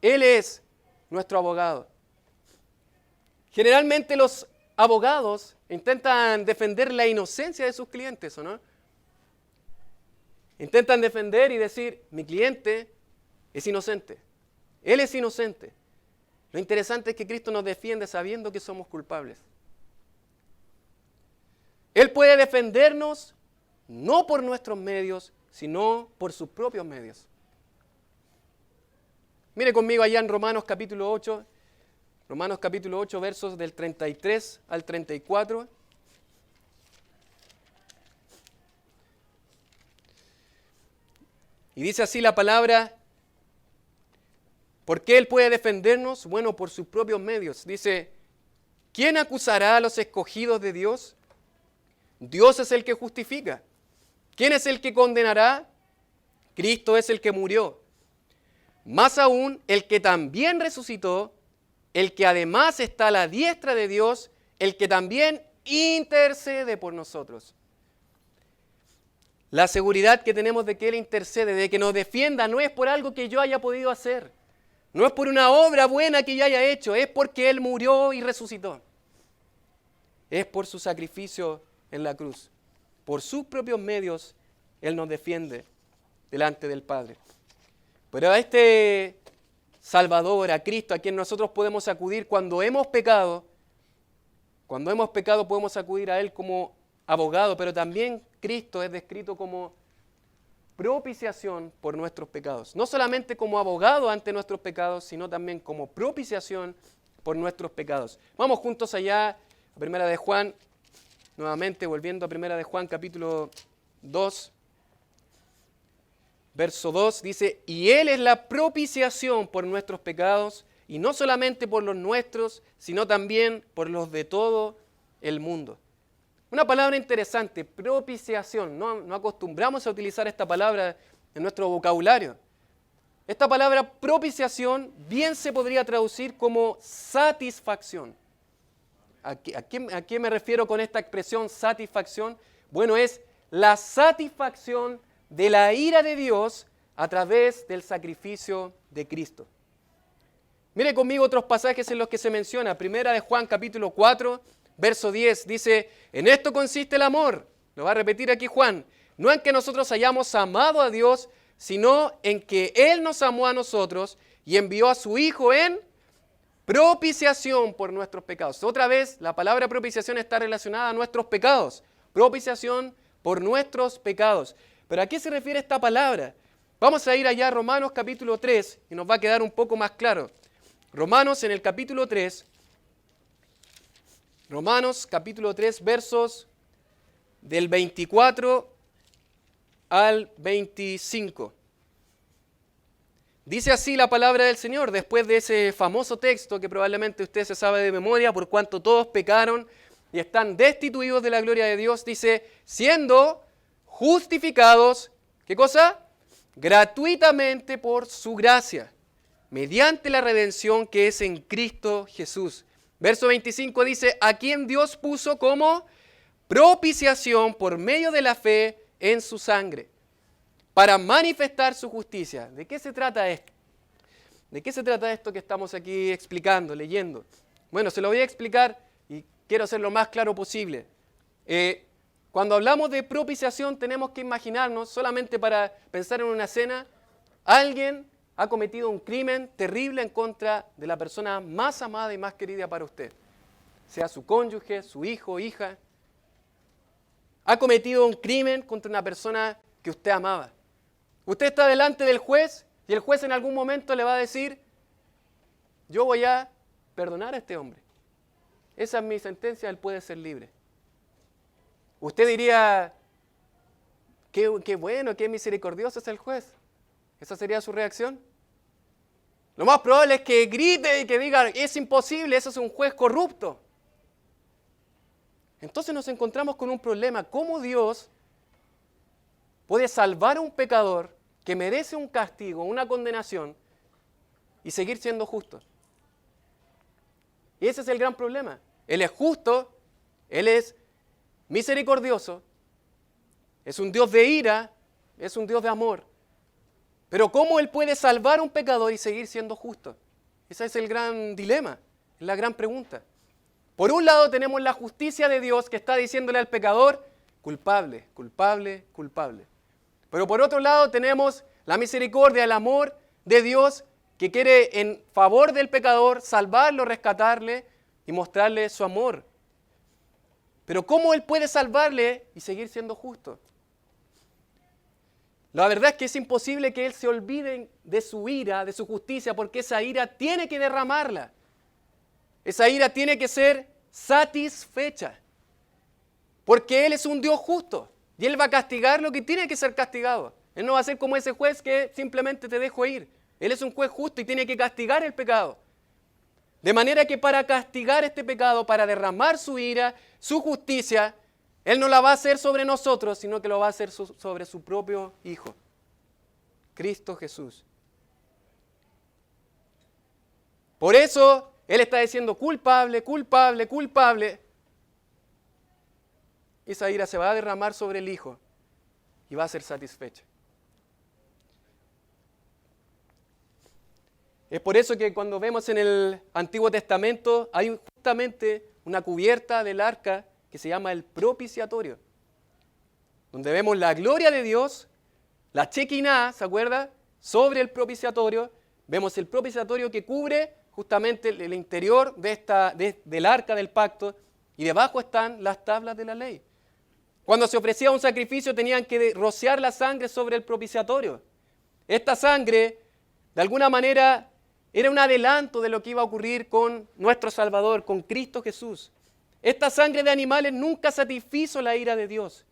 Él es nuestro abogado. Generalmente los abogados intentan defender la inocencia de sus clientes, ¿o no? Intentan defender y decir, mi cliente es inocente. Él es inocente. Lo interesante es que Cristo nos defiende sabiendo que somos culpables. Él puede defendernos no por nuestros medios, sino por sus propios medios. Mire conmigo allá en Romanos capítulo 8, versos del 33 al 34. Y dice así la palabra, ¿por qué Él puede defendernos? Bueno, por sus propios medios. Dice, ¿quién acusará a los escogidos de Dios? Dios es el que justifica. ¿Quién es el que condenará? Cristo es el que murió. Más aún, el que también resucitó, el que además está a la diestra de Dios, el que también intercede por nosotros. La seguridad que tenemos de que Él intercede, de que nos defienda, no es por algo que yo haya podido hacer, no es por una obra buena que yo haya hecho, es porque Él murió y resucitó. Es por su sacrificio en la cruz. Por sus propios medios, Él nos defiende delante del Padre. Pero a este Salvador, a Cristo, a quien nosotros podemos acudir cuando hemos pecado podemos acudir a Él como abogado, pero también Cristo es descrito como propiciación por nuestros pecados. No solamente como abogado ante nuestros pecados, sino también como propiciación por nuestros pecados. Vamos juntos allá a Primera de Juan, nuevamente volviendo a Primera de Juan capítulo 2. verso 2, dice, y Él es la propiciación por nuestros pecados, y no solamente por los nuestros, sino también por los de todo el mundo. Una palabra interesante, propiciación. No acostumbramos a utilizar esta palabra en nuestro vocabulario. Esta palabra propiciación bien se podría traducir como satisfacción. ¿A qué me refiero con esta expresión satisfacción? Bueno, es la satisfacción de la ira de Dios a través del sacrificio de Cristo. Mire conmigo otros pasajes en los que se menciona. Primera de Juan capítulo 4, verso 10, dice, en esto consiste el amor. Lo va a repetir aquí Juan. No en que nosotros hayamos amado a Dios, sino en que Él nos amó a nosotros y envió a su Hijo en propiciación por nuestros pecados. Otra vez, la palabra propiciación está relacionada a nuestros pecados. Propiciación por nuestros pecados. ¿Pero a qué se refiere esta palabra? Vamos a ir allá a Romanos capítulo 3 y nos va a quedar un poco más claro. Romanos en el capítulo 3, versos del 24 al 25. Dice así la palabra del Señor, después de ese famoso texto que probablemente usted se sabe de memoria, por cuanto todos pecaron y están destituidos de la gloria de Dios, dice, siendo justificados, ¿qué cosa? Gratuitamente por su gracia, mediante la redención que es en Cristo Jesús. Verso 25 dice, a quien Dios puso como propiciación por medio de la fe en su sangre, para manifestar su justicia. ¿De qué se trata esto? ¿De qué se trata esto que estamos aquí explicando, leyendo? Bueno, se lo voy a explicar y quiero ser lo más claro posible. Cuando hablamos de propiciación tenemos que imaginarnos, solamente para pensar en una escena, alguien ha cometido un crimen terrible en contra de la persona más amada y más querida para usted. Sea su cónyuge, su hijo, hija. Ha cometido un crimen contra una persona que usted amaba. Usted está delante del juez y el juez en algún momento le va a decir, yo voy a perdonar a este hombre. Esa es mi sentencia, él puede ser libre. Usted diría, qué bueno, qué misericordioso es el juez. ¿Esa sería su reacción? Lo más probable es que grite y que diga, es imposible, ese es un juez corrupto. Entonces nos encontramos con un problema. ¿Cómo Dios puede salvar a un pecador que merece un castigo, una condenación, y seguir siendo justo? Y ese es el gran problema. Él es justo, Él es misericordioso, es un Dios de ira, es un Dios de amor. Pero ¿cómo Él puede salvar a un pecador y seguir siendo justo? Ese es el gran dilema, es la gran pregunta. Por un lado tenemos la justicia de Dios que está diciéndole al pecador, culpable, culpable, culpable. Pero por otro lado tenemos la misericordia, el amor de Dios que quiere en favor del pecador salvarlo, rescatarle y mostrarle su amor. Pero ¿cómo Él puede salvarle y seguir siendo justo? La verdad es que es imposible que Él se olvide de su ira, de su justicia, porque esa ira tiene que derramarla. Esa ira tiene que ser satisfecha. Porque Él es un Dios justo y Él va a castigar lo que tiene que ser castigado. Él no va a ser como ese juez que simplemente te dejo ir. Él es un juez justo y tiene que castigar el pecado. De manera que para castigar este pecado, para derramar su ira, su justicia, Él no la va a hacer sobre nosotros, sino que lo va a hacer sobre su propio Hijo, Cristo Jesús. Por eso Él está diciendo culpable, culpable, culpable. Esa ira se va a derramar sobre el Hijo y va a ser satisfecha. Es por eso que cuando vemos en el Antiguo Testamento hay justamente una cubierta del arca que se llama el propiciatorio, donde vemos la gloria de Dios, la Shekinah, ¿se acuerda? Sobre el propiciatorio, vemos el propiciatorio que cubre justamente el interior del arca del pacto y debajo están las tablas de la ley. Cuando se ofrecía un sacrificio tenían que rociar la sangre sobre el propiciatorio. Esta sangre, de alguna manera, era un adelanto de lo que iba a ocurrir con nuestro Salvador, con Cristo Jesús. Esta sangre de animales nunca satisfizo la ira de Dios.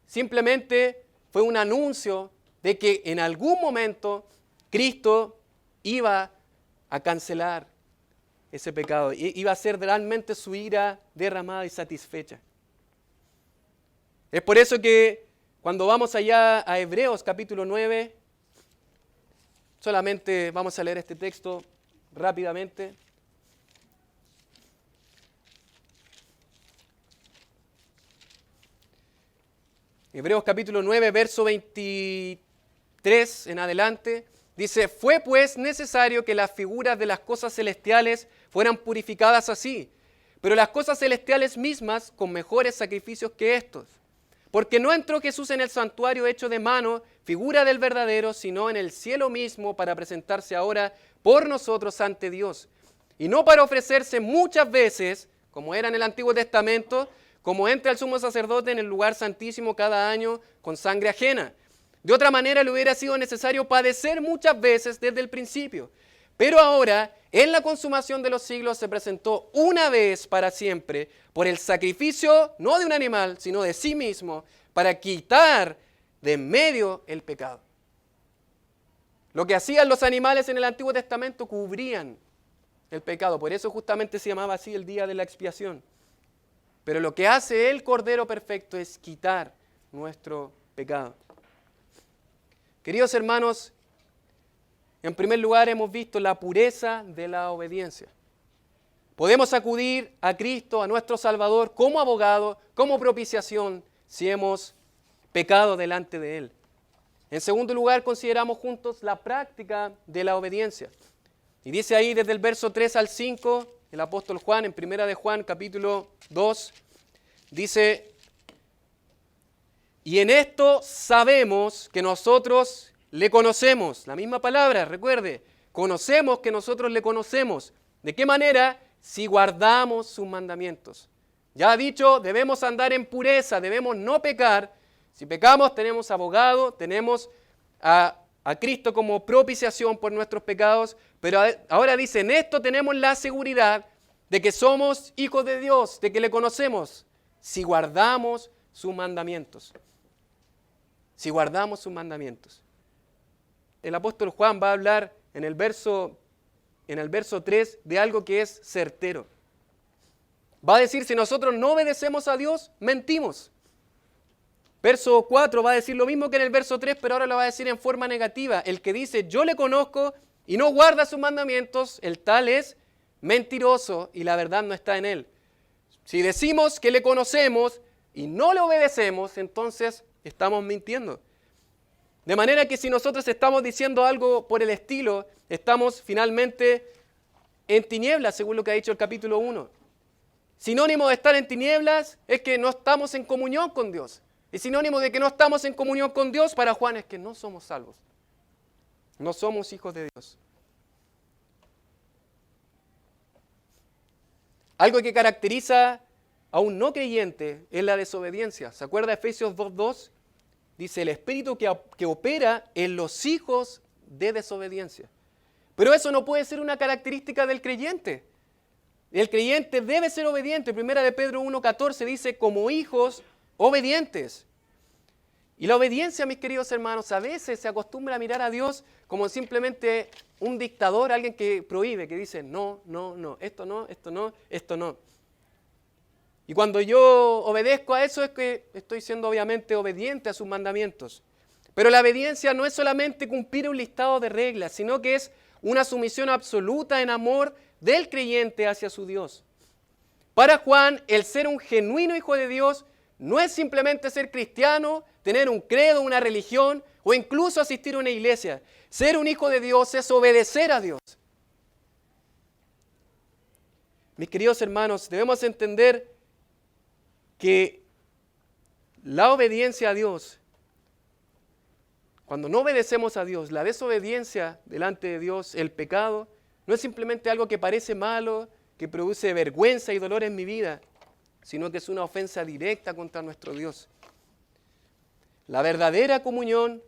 Simplemente fue un anuncio de que en algún momento Cristo iba a cancelar ese pecado, iba a ser realmente su ira derramada y satisfecha. Es por eso que cuando vamos allá a Hebreos capítulo 9, solamente vamos a leer este texto rápidamente. Hebreos capítulo 9, verso 23 en adelante, dice: fue pues necesario que las figuras de las cosas celestiales fueran purificadas así, pero las cosas celestiales mismas con mejores sacrificios que estos. Porque no entró Jesús en el santuario hecho de mano, figura del verdadero, sino en el cielo mismo para presentarse ahora por nosotros ante Dios. Y no para ofrecerse muchas veces, como era en el Antiguo Testamento, como entra el sumo sacerdote en el lugar santísimo cada año con sangre ajena. De otra manera le hubiera sido necesario padecer muchas veces desde el principio. Pero ahora, en la consumación de los siglos, se presentó una vez para siempre por el sacrificio, no de un animal, sino de sí mismo, para quitar de en medio el pecado. Lo que hacían los animales en el Antiguo Testamento cubrían el pecado. Por eso justamente se llamaba así el día de la expiación. Pero lo que hace el Cordero Perfecto es quitar nuestro pecado. Queridos hermanos, en primer lugar hemos visto la pureza de la obediencia. Podemos acudir a Cristo, a nuestro Salvador, como abogado, como propiciación, si hemos pecado delante de Él. En segundo lugar, consideramos juntos la práctica de la obediencia. Y dice ahí desde el verso 3 al 5, el apóstol Juan, en primera de Juan, capítulo 2, dice: y en esto sabemos que nosotros le conocemos. La misma palabra, recuerde, conocemos que nosotros le conocemos. ¿De qué manera? Si guardamos sus mandamientos. Ya ha dicho, debemos andar en pureza, debemos no pecar. Si pecamos, tenemos abogado, tenemos a Cristo como propiciación por nuestros pecados. Pero ahora dice, en esto tenemos la seguridad de que somos hijos de Dios, de que le conocemos, si guardamos sus mandamientos. Si guardamos sus mandamientos. El apóstol Juan va a hablar en el verso 3 de algo que es certero. Va a decir, si nosotros no obedecemos a Dios, mentimos. Verso 4 va a decir lo mismo que en el verso 3, pero ahora lo va a decir en forma negativa. El que dice, yo le conozco y no guarda sus mandamientos, el tal es mentiroso y la verdad no está en él. Si decimos que le conocemos y no le obedecemos, entonces estamos mintiendo. De manera que si nosotros estamos diciendo algo por el estilo, estamos finalmente en tinieblas, según lo que ha dicho el capítulo 1. Sinónimo de estar en tinieblas es que no estamos en comunión con Dios. Y sinónimo de que no estamos en comunión con Dios para Juan es que no somos salvos. No somos hijos de Dios. Algo que caracteriza a un no creyente es la desobediencia. ¿Se acuerda de Efesios 2:2? Dice, el espíritu que opera en los hijos de desobediencia. Pero eso no puede ser una característica del creyente. El creyente debe ser obediente. Primera de Pedro 1:14 dice, como hijos obedientes. Y la obediencia, mis queridos hermanos, a veces se acostumbra a mirar a Dios como simplemente un dictador, alguien que prohíbe, que dice, no, no, no, esto no, esto no, esto no. Y cuando yo obedezco a eso es que estoy siendo obviamente obediente a sus mandamientos. Pero la obediencia no es solamente cumplir un listado de reglas, sino que es una sumisión absoluta en amor del creyente hacia su Dios. Para Juan, el ser un genuino hijo de Dios no es simplemente ser cristiano, tener un credo, una religión o incluso asistir a una iglesia. Ser un hijo de Dios es obedecer a Dios. Mis queridos hermanos, debemos entender que la obediencia a Dios, cuando no obedecemos a Dios, la desobediencia delante de Dios, el pecado, no es simplemente algo que parece malo, que produce vergüenza y dolor en mi vida, sino que es una ofensa directa contra nuestro Dios. La verdadera comunión,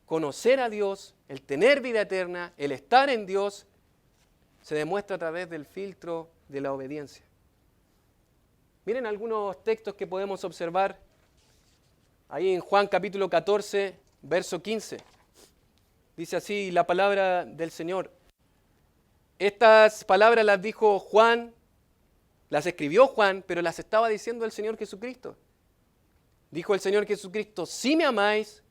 conocer a Dios, el tener vida eterna, el estar en Dios, se demuestra a través del filtro de la obediencia. Miren algunos textos que podemos observar ahí en Juan capítulo 14, verso 15. Dice así la palabra del Señor. Estas palabras las dijo Juan, las escribió Juan, pero las estaba diciendo el Señor Jesucristo. Dijo el Señor Jesucristo, si me amáis,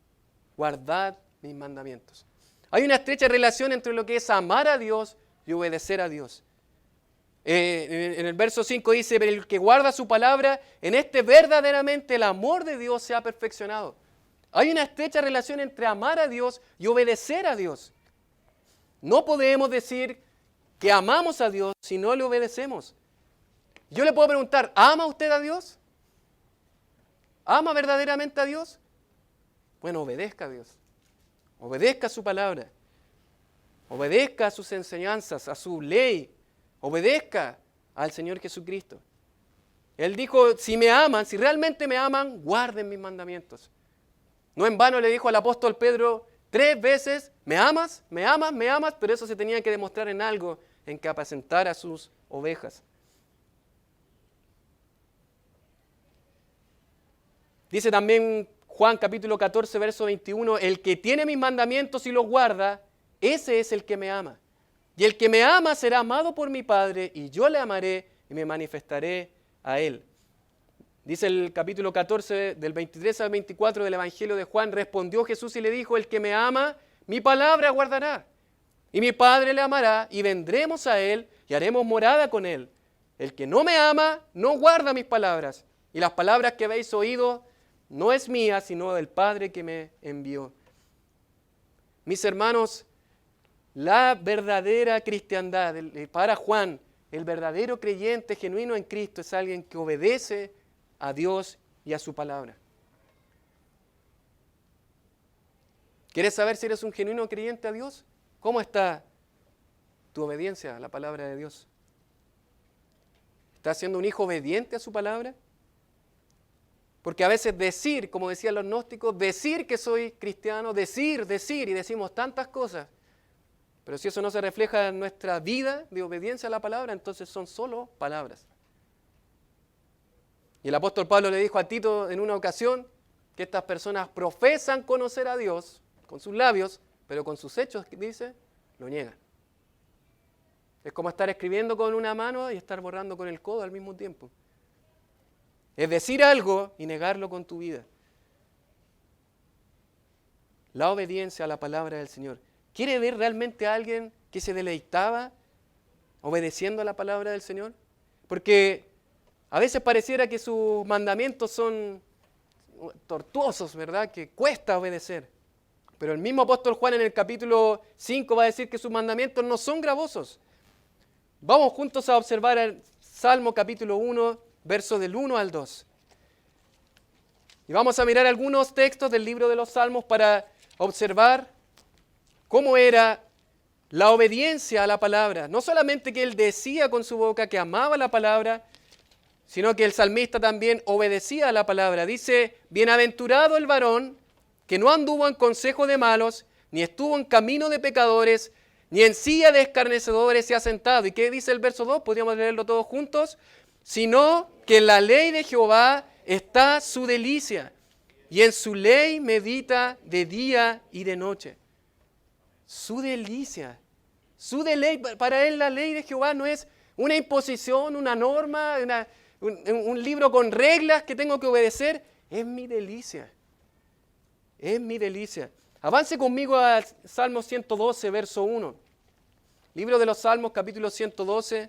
guardad mis mandamientos. Hay una estrecha relación entre lo que es amar a Dios y obedecer a Dios. En el verso 5 dice, pero el que guarda su palabra, en este verdaderamente el amor de Dios se ha perfeccionado. Hay una estrecha relación entre amar a Dios y obedecer a Dios. No podemos decir que amamos a Dios si no le obedecemos. Yo le puedo preguntar, ¿ama usted a Dios? ¿Ama verdaderamente a Dios? Bueno, obedezca a Dios. Obedezca a su palabra. Obedezca a sus enseñanzas, a su ley. Obedezca al Señor Jesucristo. Él dijo, si me aman, si realmente me aman, guarden mis mandamientos. No en vano le dijo al apóstol Pedro 3 veces, me amas, me amas, me amas, pero eso se tenía que demostrar en algo, en que apacentara a sus ovejas. Dice también Juan capítulo 14, verso 21, el que tiene mis mandamientos y los guarda, ese es el que me ama. Y el que me ama será amado por mi Padre, y yo le amaré y me manifestaré a él. Dice el capítulo 14, del 23 al 24 del Evangelio de Juan, respondió Jesús y le dijo, el que me ama, mi palabra guardará. Y mi Padre le amará, y vendremos a él, y haremos morada con él. El que no me ama, no guarda mis palabras. Y las palabras que habéis oído, no es mía, sino del Padre que me envió. Mis hermanos, la verdadera cristiandad, para Juan, el verdadero creyente genuino en Cristo es alguien que obedece a Dios y a su palabra. ¿Quieres saber si eres un genuino creyente a Dios? ¿Cómo está tu obediencia a la palabra de Dios? ¿Estás siendo un hijo obediente a su palabra? Porque a veces decir, como decían los gnósticos, decir que soy cristiano, decir, y decimos tantas cosas, pero si eso no se refleja en nuestra vida de obediencia a la palabra, entonces son solo palabras. Y el apóstol Pablo le dijo a Tito en una ocasión que estas personas profesan conocer a Dios con sus labios, pero con sus hechos, dice, lo niegan. Es como estar escribiendo con una mano y estar borrando con el codo al mismo tiempo. Es decir algo y negarlo con tu vida. La obediencia a la palabra del Señor. ¿Quiere ver realmente a alguien que se deleitaba obedeciendo a la palabra del Señor? Porque a veces pareciera que sus mandamientos son tortuosos, ¿verdad? Que cuesta obedecer. Pero el mismo apóstol Juan en el capítulo 5 va a decir que sus mandamientos no son gravosos. Vamos juntos a observar el Salmo capítulo 1, versos del 1 al 2. Y vamos a mirar algunos textos del libro de los Salmos para observar cómo era la obediencia a la palabra. No solamente que él decía con su boca que amaba la palabra, sino que el salmista también obedecía a la palabra. Dice, bienaventurado el varón que no anduvo en consejo de malos, ni estuvo en camino de pecadores, ni en silla de escarnecedores se ha sentado. ¿Y qué dice el verso 2? Podríamos leerlo todos juntos. Sino que en la ley de Jehová está su delicia, y en su ley medita de día y de noche. Su delicia, su deleite. Para él la ley de Jehová no es una imposición, una norma, un libro con reglas que tengo que obedecer. Es mi delicia. Es mi delicia. Avance conmigo al Salmo 112, verso 1. Libro de los Salmos, capítulo 112,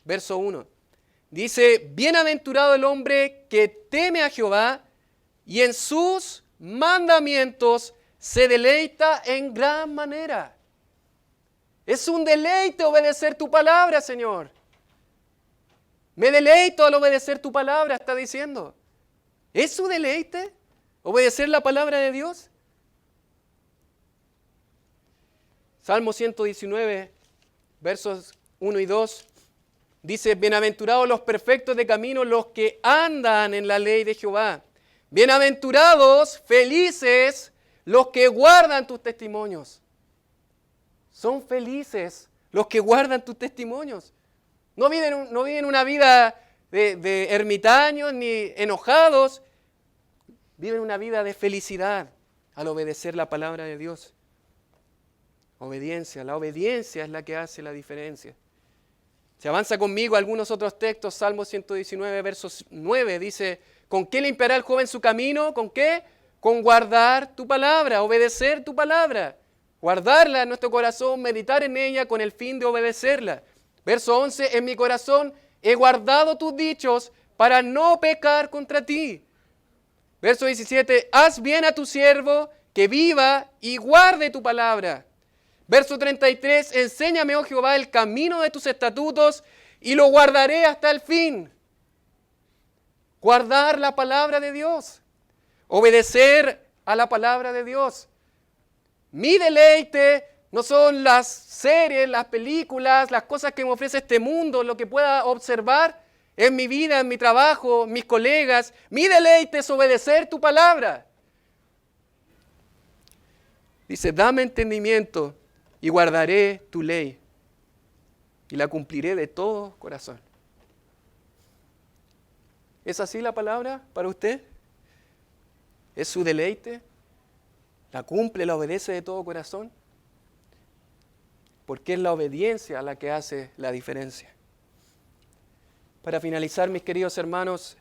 verso 1. Dice, bienaventurado el hombre que teme a Jehová y en sus mandamientos se deleita en gran manera. Es un deleite obedecer tu palabra, Señor. Me deleito al obedecer tu palabra, está diciendo. ¿Es su deleite obedecer la palabra de Dios? Salmo 119, versos 1 y 2. Dice, bienaventurados los perfectos de camino, los que andan en la ley de Jehová. Bienaventurados, felices, los que guardan tus testimonios. Son felices los que guardan tus testimonios. No viven una vida de ermitaños ni enojados. Viven una vida de felicidad al obedecer la palabra de Dios. Obediencia. La obediencia es la que hace la diferencia. Si avanza conmigo algunos otros textos, Salmo 119, versos 9, dice, ¿con qué limpiará el joven su camino? ¿Con qué? Con guardar tu palabra, obedecer tu palabra. Guardarla en nuestro corazón, meditar en ella con el fin de obedecerla. Verso 11, en mi corazón he guardado tus dichos para no pecar contra ti. Verso 17, haz bien a tu siervo que viva y guarde tu palabra. Verso 33, enséñame, oh Jehová, el camino de tus estatutos y lo guardaré hasta el fin. Guardar la palabra de Dios. Obedecer a la palabra de Dios. Mi deleite no son las series, las películas, las cosas que me ofrece este mundo, lo que pueda observar en mi vida, en mi trabajo, mis colegas. Mi deleite es obedecer tu palabra. Dice, dame entendimiento y guardaré tu ley y la cumpliré de todo corazón. ¿Es así la palabra para usted? ¿Es su deleite? ¿La cumple, la obedece de todo corazón? Porque es la obediencia la que hace la diferencia. Para finalizar, mis queridos hermanos,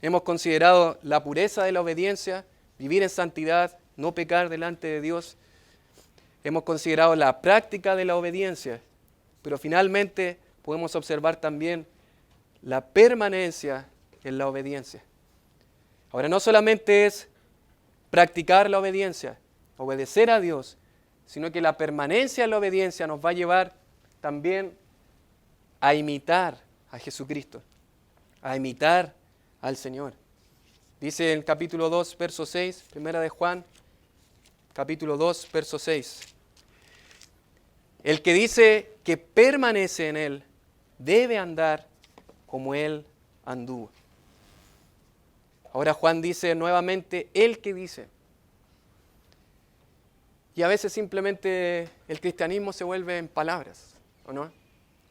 hemos considerado la pureza de la obediencia, vivir en santidad, no pecar delante de Dios. Hemos considerado la práctica de la obediencia, pero finalmente podemos observar también la permanencia en la obediencia. Ahora, no solamente es practicar la obediencia, obedecer a Dios, sino que la permanencia en la obediencia nos va a llevar también a imitar a Jesucristo, a imitar al Señor. Dice en capítulo 2, verso 6, primera de Juan, capítulo 2, verso 6. El que dice que permanece en Él debe andar como Él anduvo. Ahora Juan dice nuevamente, el que dice. Y a veces simplemente el cristianismo se vuelve en palabras, ¿o no?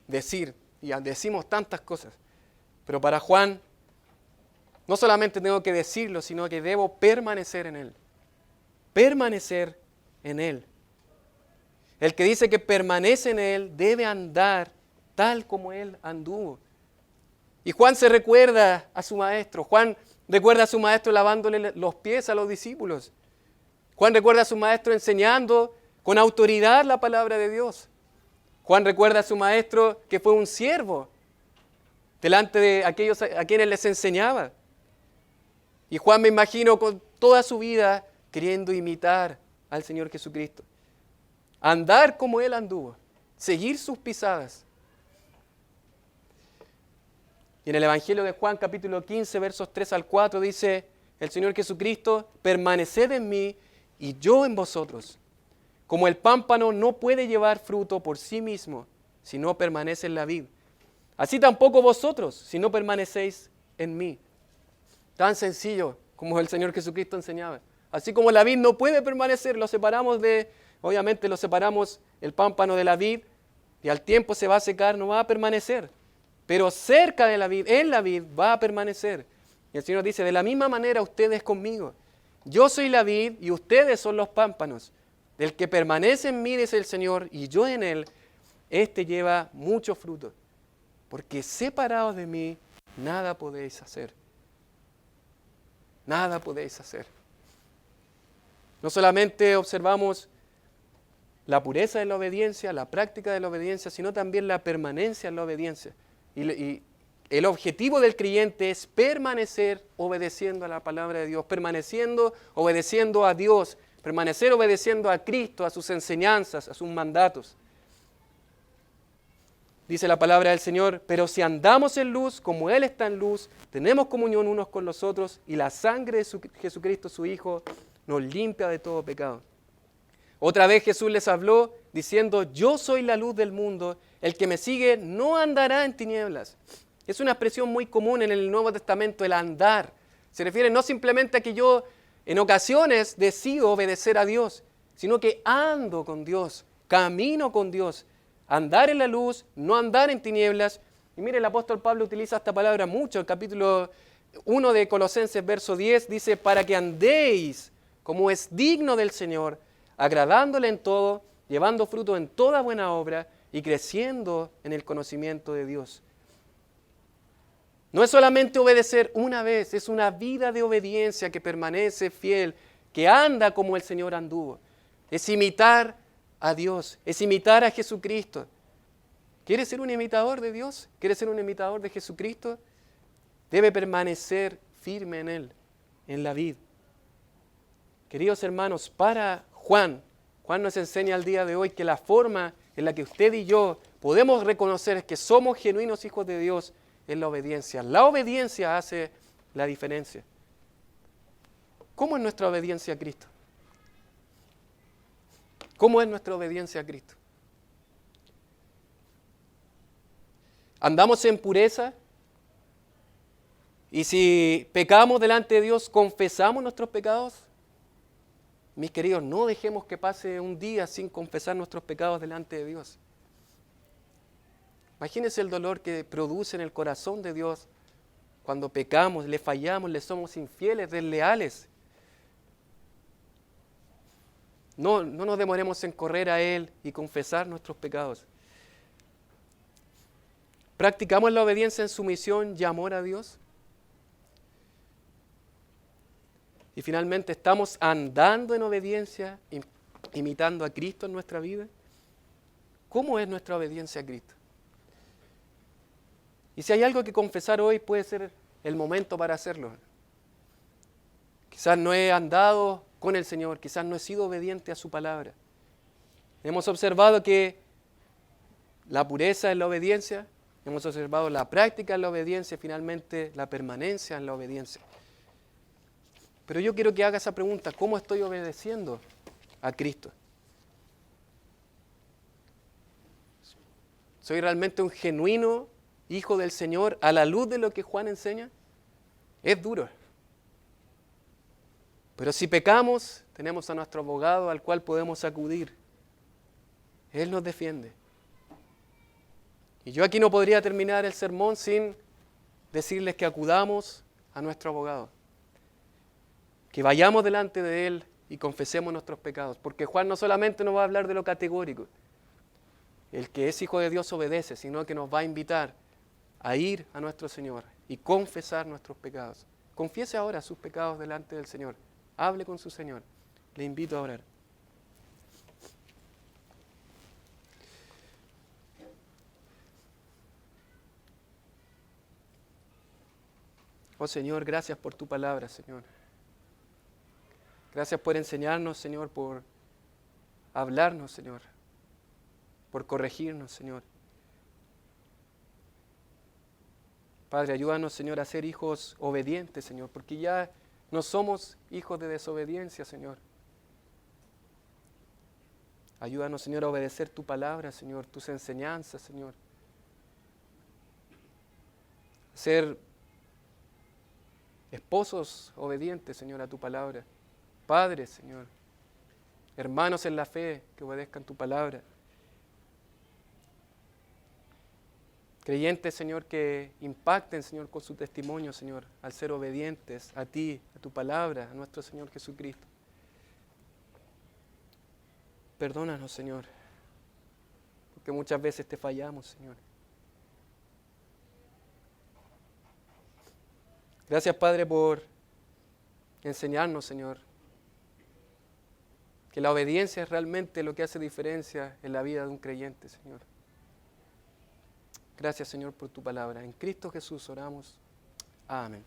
Decir, y decimos tantas cosas. Pero para Juan, no solamente tengo que decirlo, sino que debo permanecer en Él. Permanecer en Él. El que dice que permanece en Él debe andar tal como Él anduvo. Y Juan se recuerda a su maestro. Juan recuerda a su maestro lavándole los pies a los discípulos. Juan recuerda a su maestro enseñando con autoridad la palabra de Dios. Juan recuerda a su maestro que fue un siervo delante de aquellos a quienes les enseñaba. Y Juan, me imagino, con toda su vida queriendo imitar al Señor Jesucristo. Andar como Él anduvo, seguir sus pisadas. Y en el Evangelio de Juan, capítulo 15, versos 3 al 4, dice el Señor Jesucristo, permaneced en mí y yo en vosotros. Como el pámpano no puede llevar fruto por sí mismo si no permanece en la vid, así tampoco vosotros si no permanecéis en mí. Tan sencillo como el Señor Jesucristo enseñaba. Así como la vid no puede permanecer, obviamente lo separamos el pámpano de la vid y al tiempo se va a secar, no va a permanecer. Pero cerca de la vid, en la vid, va a permanecer. Y el Señor dice, de la misma manera ustedes conmigo. Yo soy la vid y ustedes son los pámpanos. Del que permanece en mí, dice el Señor, y yo en él, éste lleva mucho fruto. Porque separados de mí, nada podéis hacer. Nada podéis hacer. No solamente observamos la pureza de la obediencia, la práctica de la obediencia, sino también la permanencia en la obediencia. Y el objetivo del creyente es permanecer obedeciendo a la palabra de Dios, permaneciendo obedeciendo a Dios, permanecer obedeciendo a Cristo, a sus enseñanzas, a sus mandatos. Dice la palabra del Señor, pero si andamos en luz, como Él está en luz, tenemos comunión unos con los otros, y la sangre de Jesucristo, su Hijo, nos limpia de todo pecado. Otra vez Jesús les habló diciendo, yo soy la luz del mundo, el que me sigue no andará en tinieblas. Es una expresión muy común en el Nuevo Testamento, el andar. Se refiere no simplemente a que yo en ocasiones decido obedecer a Dios, sino que ando con Dios, camino con Dios. Andar en la luz, no andar en tinieblas. Y mire, el apóstol Pablo utiliza esta palabra mucho. El capítulo 1 de Colosenses, verso 10, dice, para que andéis como es digno del Señor, agradándole en todo, llevando fruto en toda buena obra y creciendo en el conocimiento de Dios. No es solamente obedecer una vez, es una vida de obediencia que permanece fiel, que anda como el Señor anduvo. Es imitar a Dios, es imitar a Jesucristo. ¿Quieres ser un imitador de Dios? ¿Quieres ser un imitador de Jesucristo? Debe permanecer firme en Él, en la vid. Queridos hermanos, para Juan nos enseña al día de hoy que la forma en la que usted y yo podemos reconocer que somos genuinos hijos de Dios es la obediencia. La obediencia hace la diferencia. ¿Cómo es nuestra obediencia a Cristo? ¿Cómo es nuestra obediencia a Cristo? ¿Andamos en pureza? Y si pecamos delante de Dios, ¿confesamos nuestros pecados? Mis queridos, no dejemos que pase un día sin confesar nuestros pecados delante de Dios. Imagínense el dolor que produce en el corazón de Dios cuando pecamos, le fallamos, le somos infieles, desleales. No nos demoremos en correr a Él y confesar nuestros pecados. ¿Practicamos la obediencia en sumisión y amor a Dios? Y finalmente, ¿estamos andando en obediencia, imitando a Cristo en nuestra vida? ¿Cómo es nuestra obediencia a Cristo? Y si hay algo que confesar hoy, puede ser el momento para hacerlo. Quizás no he andado con el Señor, quizás no he sido obediente a su palabra. Hemos observado que la pureza es la obediencia, hemos observado la práctica en la obediencia y finalmente la permanencia en la obediencia. Pero yo quiero que haga esa pregunta, ¿cómo estoy obedeciendo a Cristo? ¿Soy realmente un genuino hijo del Señor a la luz de lo que Juan enseña? Es duro. Pero si pecamos, tenemos a nuestro abogado al cual podemos acudir. Él nos defiende. Y yo aquí no podría terminar el sermón sin decirles que acudamos a nuestro abogado. Que vayamos delante de Él y confesemos nuestros pecados. Porque Juan no solamente nos va a hablar de lo categórico. El que es hijo de Dios obedece, sino que nos va a invitar a ir a nuestro Señor y confesar nuestros pecados. Confiese ahora sus pecados delante del Señor. Hable con su Señor. Le invito a orar. Oh Señor, gracias por tu palabra, Señor. Gracias por enseñarnos, Señor, por hablarnos, Señor, por corregirnos, Señor. Padre, ayúdanos, Señor, a ser hijos obedientes, Señor, porque ya no somos hijos de desobediencia, Señor. Ayúdanos, Señor, a obedecer tu palabra, Señor, tus enseñanzas, Señor. Ser esposos obedientes, Señor, a tu palabra. Padres, Señor. Hermanos en la fe que obedezcan tu palabra. Creyentes, Señor, que impacten, Señor, con su testimonio, Señor, al ser obedientes a ti, a tu palabra, a nuestro Señor Jesucristo. Perdónanos, Señor, porque muchas veces te fallamos, Señor. Gracias, Padre, por enseñarnos, Señor, que la obediencia es realmente lo que hace diferencia en la vida de un creyente, Señor. Gracias, Señor, por tu palabra. En Cristo Jesús oramos. Amén.